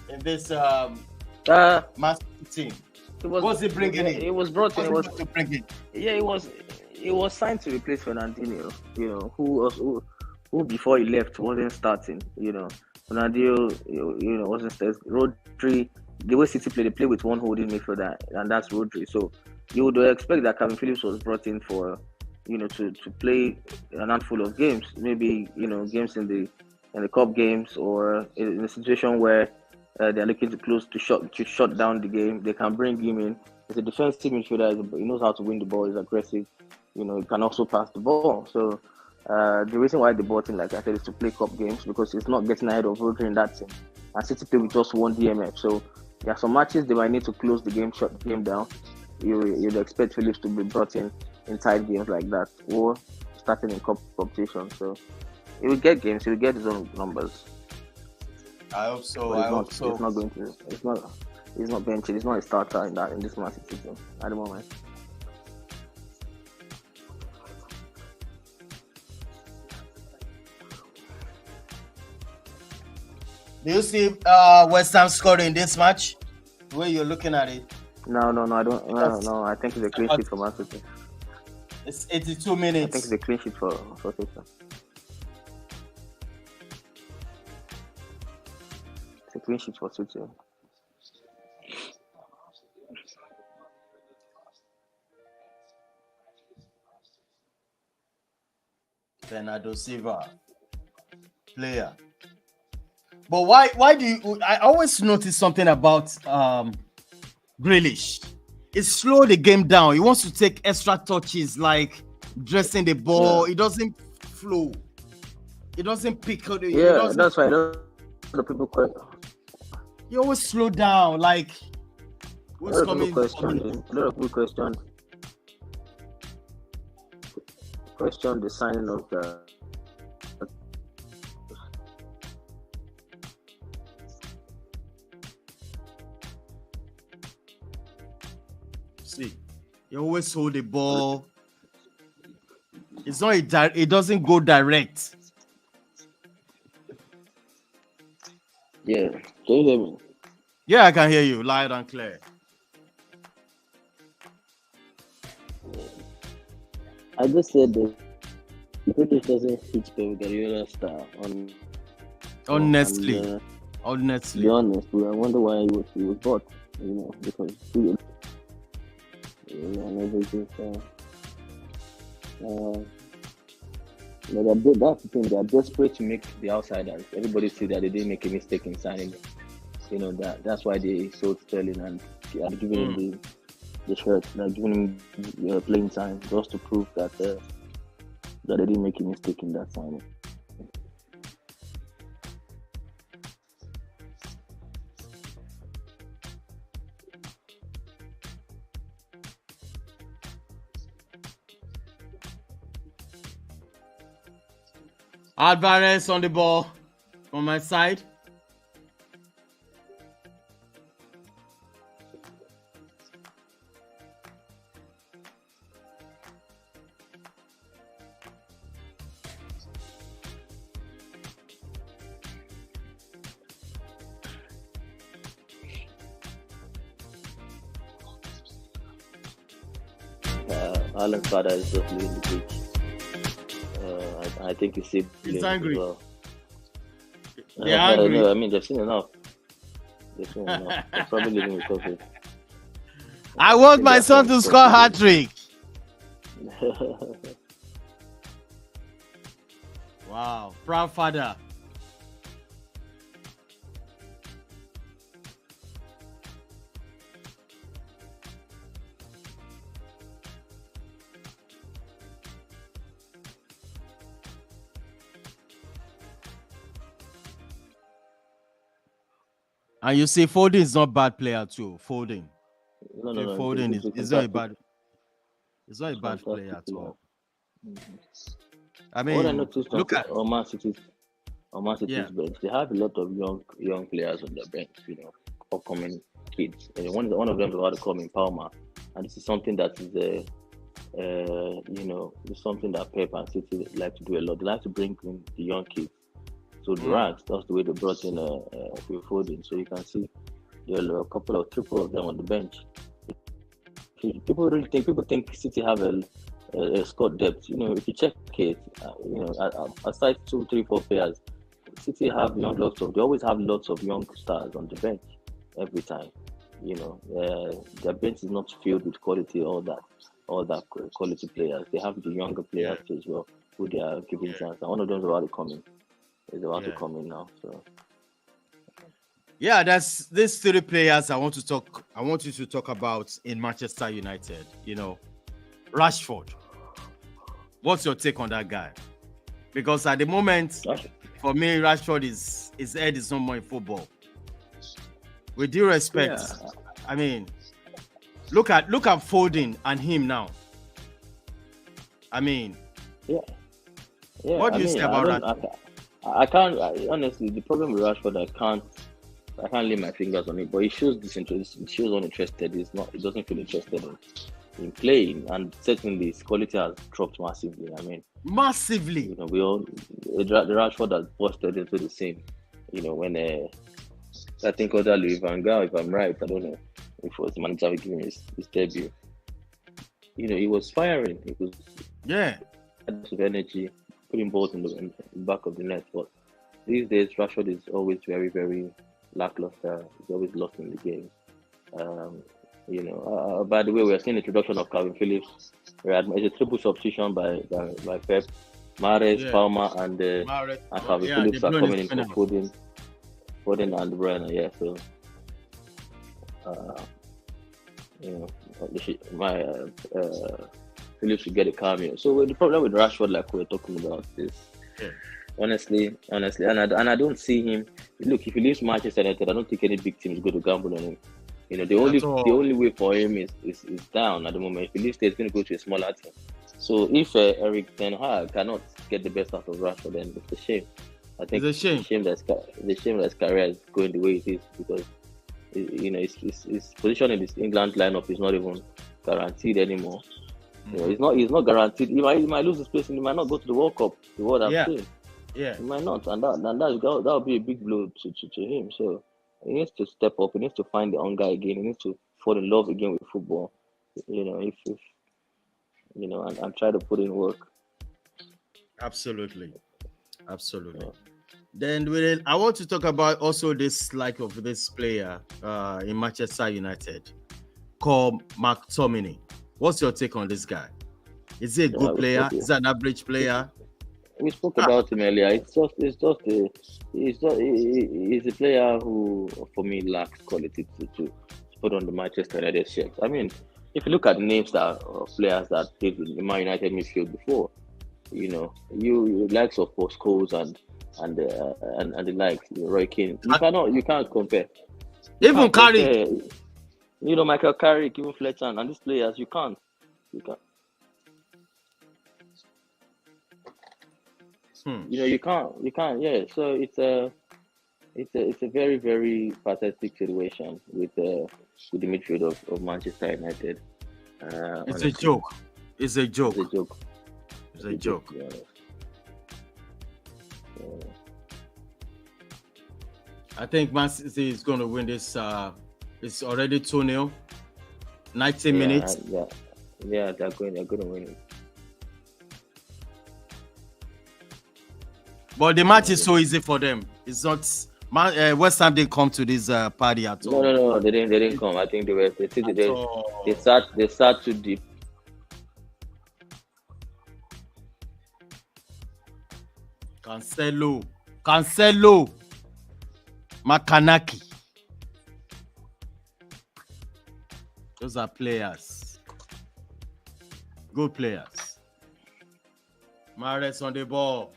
in this Man City team? What's he bringing in? It was brought in. It was signed to replace Fernandinho. Who before he left wasn't starting. Fernandinho, wasn't starting. Rodri, the way City play, they play with one holding midfielder, and that's Rodri. So you would expect that Calvin Phillips was brought in for, to play a handful of games, maybe games in the cup games, or in a situation where they're looking to shut down the game. They can bring him in. He's a defensive midfielder. He knows how to win the ball. He's aggressive. He can also pass the ball. So the reason why they bought him, like I said, is to play cup games because he's not getting ahead of Rodri in that team. And City play with just one DMF. So there are some matches they might need to close the game, shut the game down. You'd expect Phillips to be brought in tight games like that, or starting in cup competition. So he will get games. He will get his own numbers. I hope so. He's not going to. He's not benching. He's not a starter in this Man City team at the moment. Do you see West Ham scoring this match? The way you're looking at it. No, I don't. No. I think it's a clean sheet for Man City. It's 82 I minutes. think it's a clean sheet for City. It's a clean sheet for City. Bernardo Silva, player. But why do you? I always notice something about Grealish. It slowed the game down. He wants to take extra touches, like dressing the ball. Yeah. It doesn't flow. It doesn't pick up. Yeah, that's why the people question. You always slow down. Like what's A lot coming? of people question the signing of the. See, you always hold the ball. It's not it doesn't go direct. Yeah, can you hear me? Yeah, I can hear you loud and clear. I just said that British doesn't fit Pep Guardiola style. Honestly, To honestly. be honest, I wonder why he was bought. Because and everything. That's the thing. They are desperate to make the outsiders. Everybody see that they didn't make a mistake in signing. That's why they sold Sterling and are giving him the shirt. They're giving him playing time just to prove that they didn't make a mistake in that signing. Alvarez on the ball on my side. Alan's father is just leaving the pitch. I think he's He's angry. as well. They're angry. No, I mean, they've seen enough. They're probably leaving with coffee. I want my son to score hat-trick. Wow, proud father. And you see, Foden is not a bad player too. Foden. No. Foden is not a bad. It's not a bad Fantastic player at player. all. What I I mean, noticed look at on Man City's Yeah. bench, they have a lot of young players on the bench. Upcoming kids. And one of them is about to come in Palmer, and this is something that is it's something that Pep and City like to do a lot. They like to bring in the young kids. So the ranks, that's the way they brought in Phil Foden. So you can see there are a couple of triple of them on the bench. People think City have a squad depth. If you check it, aside 2, 3, 4 players, City have they always have lots of young stars on the bench every time. Their bench is not filled with quality, all that quality players. They have the younger players too as well, who they are giving chance. And one of them is about to come in. Is about to come in now. So Yeah, that's these 3 players I want you to talk about in Manchester United. Rashford. What's your take on that guy? Because at the moment, for me, Rashford his head is no more in football. With due respect, I mean, look at Foden and him now. I mean, what do you say about Rashford? I can't honestly. The problem with Rashford, I can't lay my fingers on it. But he shows disinterest. He shows uninterested. He doesn't feel interested in playing, and certainly his quality has dropped massively. I mean, Massively. the Rashford has busted into the scene when I think other Louis van Gaal, if I'm right, I don't know if it was the manager giving his debut. He was firing. He was of energy, putting balls in the back of the net. But these days, Rashford is always very, very lackluster. He's always lost in the game. By the way, we are seeing the introduction of Calvin Phillips. It's a triple substitution by Pep. Mahrez, Palmer, and Calvin Phillips are coming in for Foden and Brenner. Yeah, so Phillips should get a cameo. So the problem with Rashford, like we were talking about, is honestly, and I don't see him. Look, if he leaves Manchester United, I don't think any big team is going to gamble on him. The only way for him is down at the moment. If he leaves, he's going to go to a smaller team. So if Eric Ten Hag cannot get the best out of Rashford, then it's a shame. I think it's a shame that his career is going the way it is, because his position in this England lineup is not even guaranteed anymore. He's not guaranteed. He might lose his place, and he might not go to the World Cup. The world I've seen. Yeah, he might not, and that would be a big blow to him. So he needs to step up. He needs to find the hunger again. He needs to fall in love again with football. And try to put in work. Absolutely. Then I want to talk about also this of this player in Manchester United called McTominay. What's your take on this guy? Is he a good player? Is he an average player? We spoke about him earlier. He's a player who, for me, lacks quality to put on the Manchester United shirt. I mean, if you look at names of players that played in the Man United midfield before, you likes of Paul Scholes and the likes, Roy Keane. You can't compare. Even Carrick. Michael Carrick, even Fletcher, and these players, you can't. You can't. Yeah. So it's a very, very pathetic situation with the midfield of Manchester United. It's a joke. It's a joke. Yeah. I think Man City is going to win this. It's already 2-0. 90 minutes. Yeah, they're going to win it. But the match is so easy for them. It's not. West Ham didn't come to this party at all. No, they didn't come. I think they sat too deep. Cancelo, Makanaki. Those are players. Good players. Mahrez on the ball.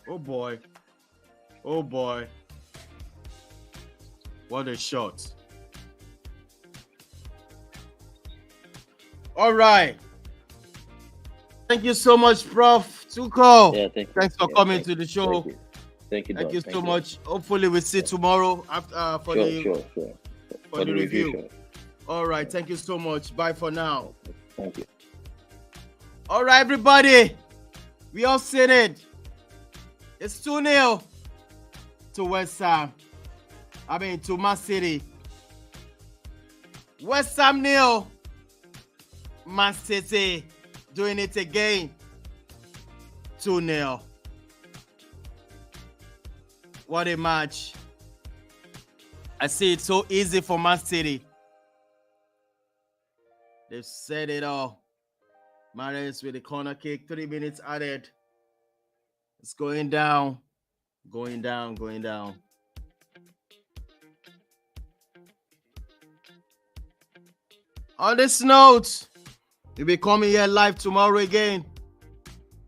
Oh boy. What a shot. All right. Thank you so much, Prof. Tuko. Yeah, thank you. Thanks for coming to the show. Thank you. Thank you so much. Hopefully we'll see tomorrow after for the review. Sure. All right. Thank you so much. Bye for now. Thank you. All right, everybody. We all seen it. It's 2-0 to West Ham. To Man City. West Ham 0. Man City doing it again. 2-0. What a match. I see it's so easy for Man City. They've said it all. Mahrez with the corner kick, 3 minutes added. It's going down. On this note, we'll be coming here live tomorrow again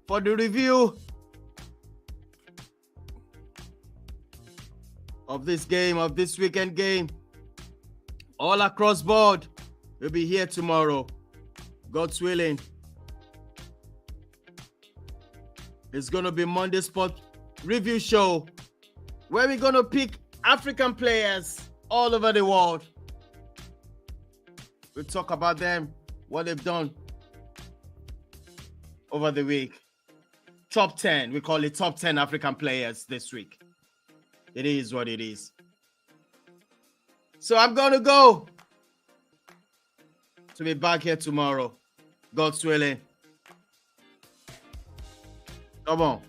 for the review of this game, of this weekend game. All across board, we'll be here tomorrow. God's willing. It's going to be Monday Sport Review Show, where we're going to pick African players all over the world. We'll talk about them what they've done over the week. Top 10, we call it top 10 African players this week. It is what it is. So I'm going to go to be back here tomorrow. God's willing. Come on.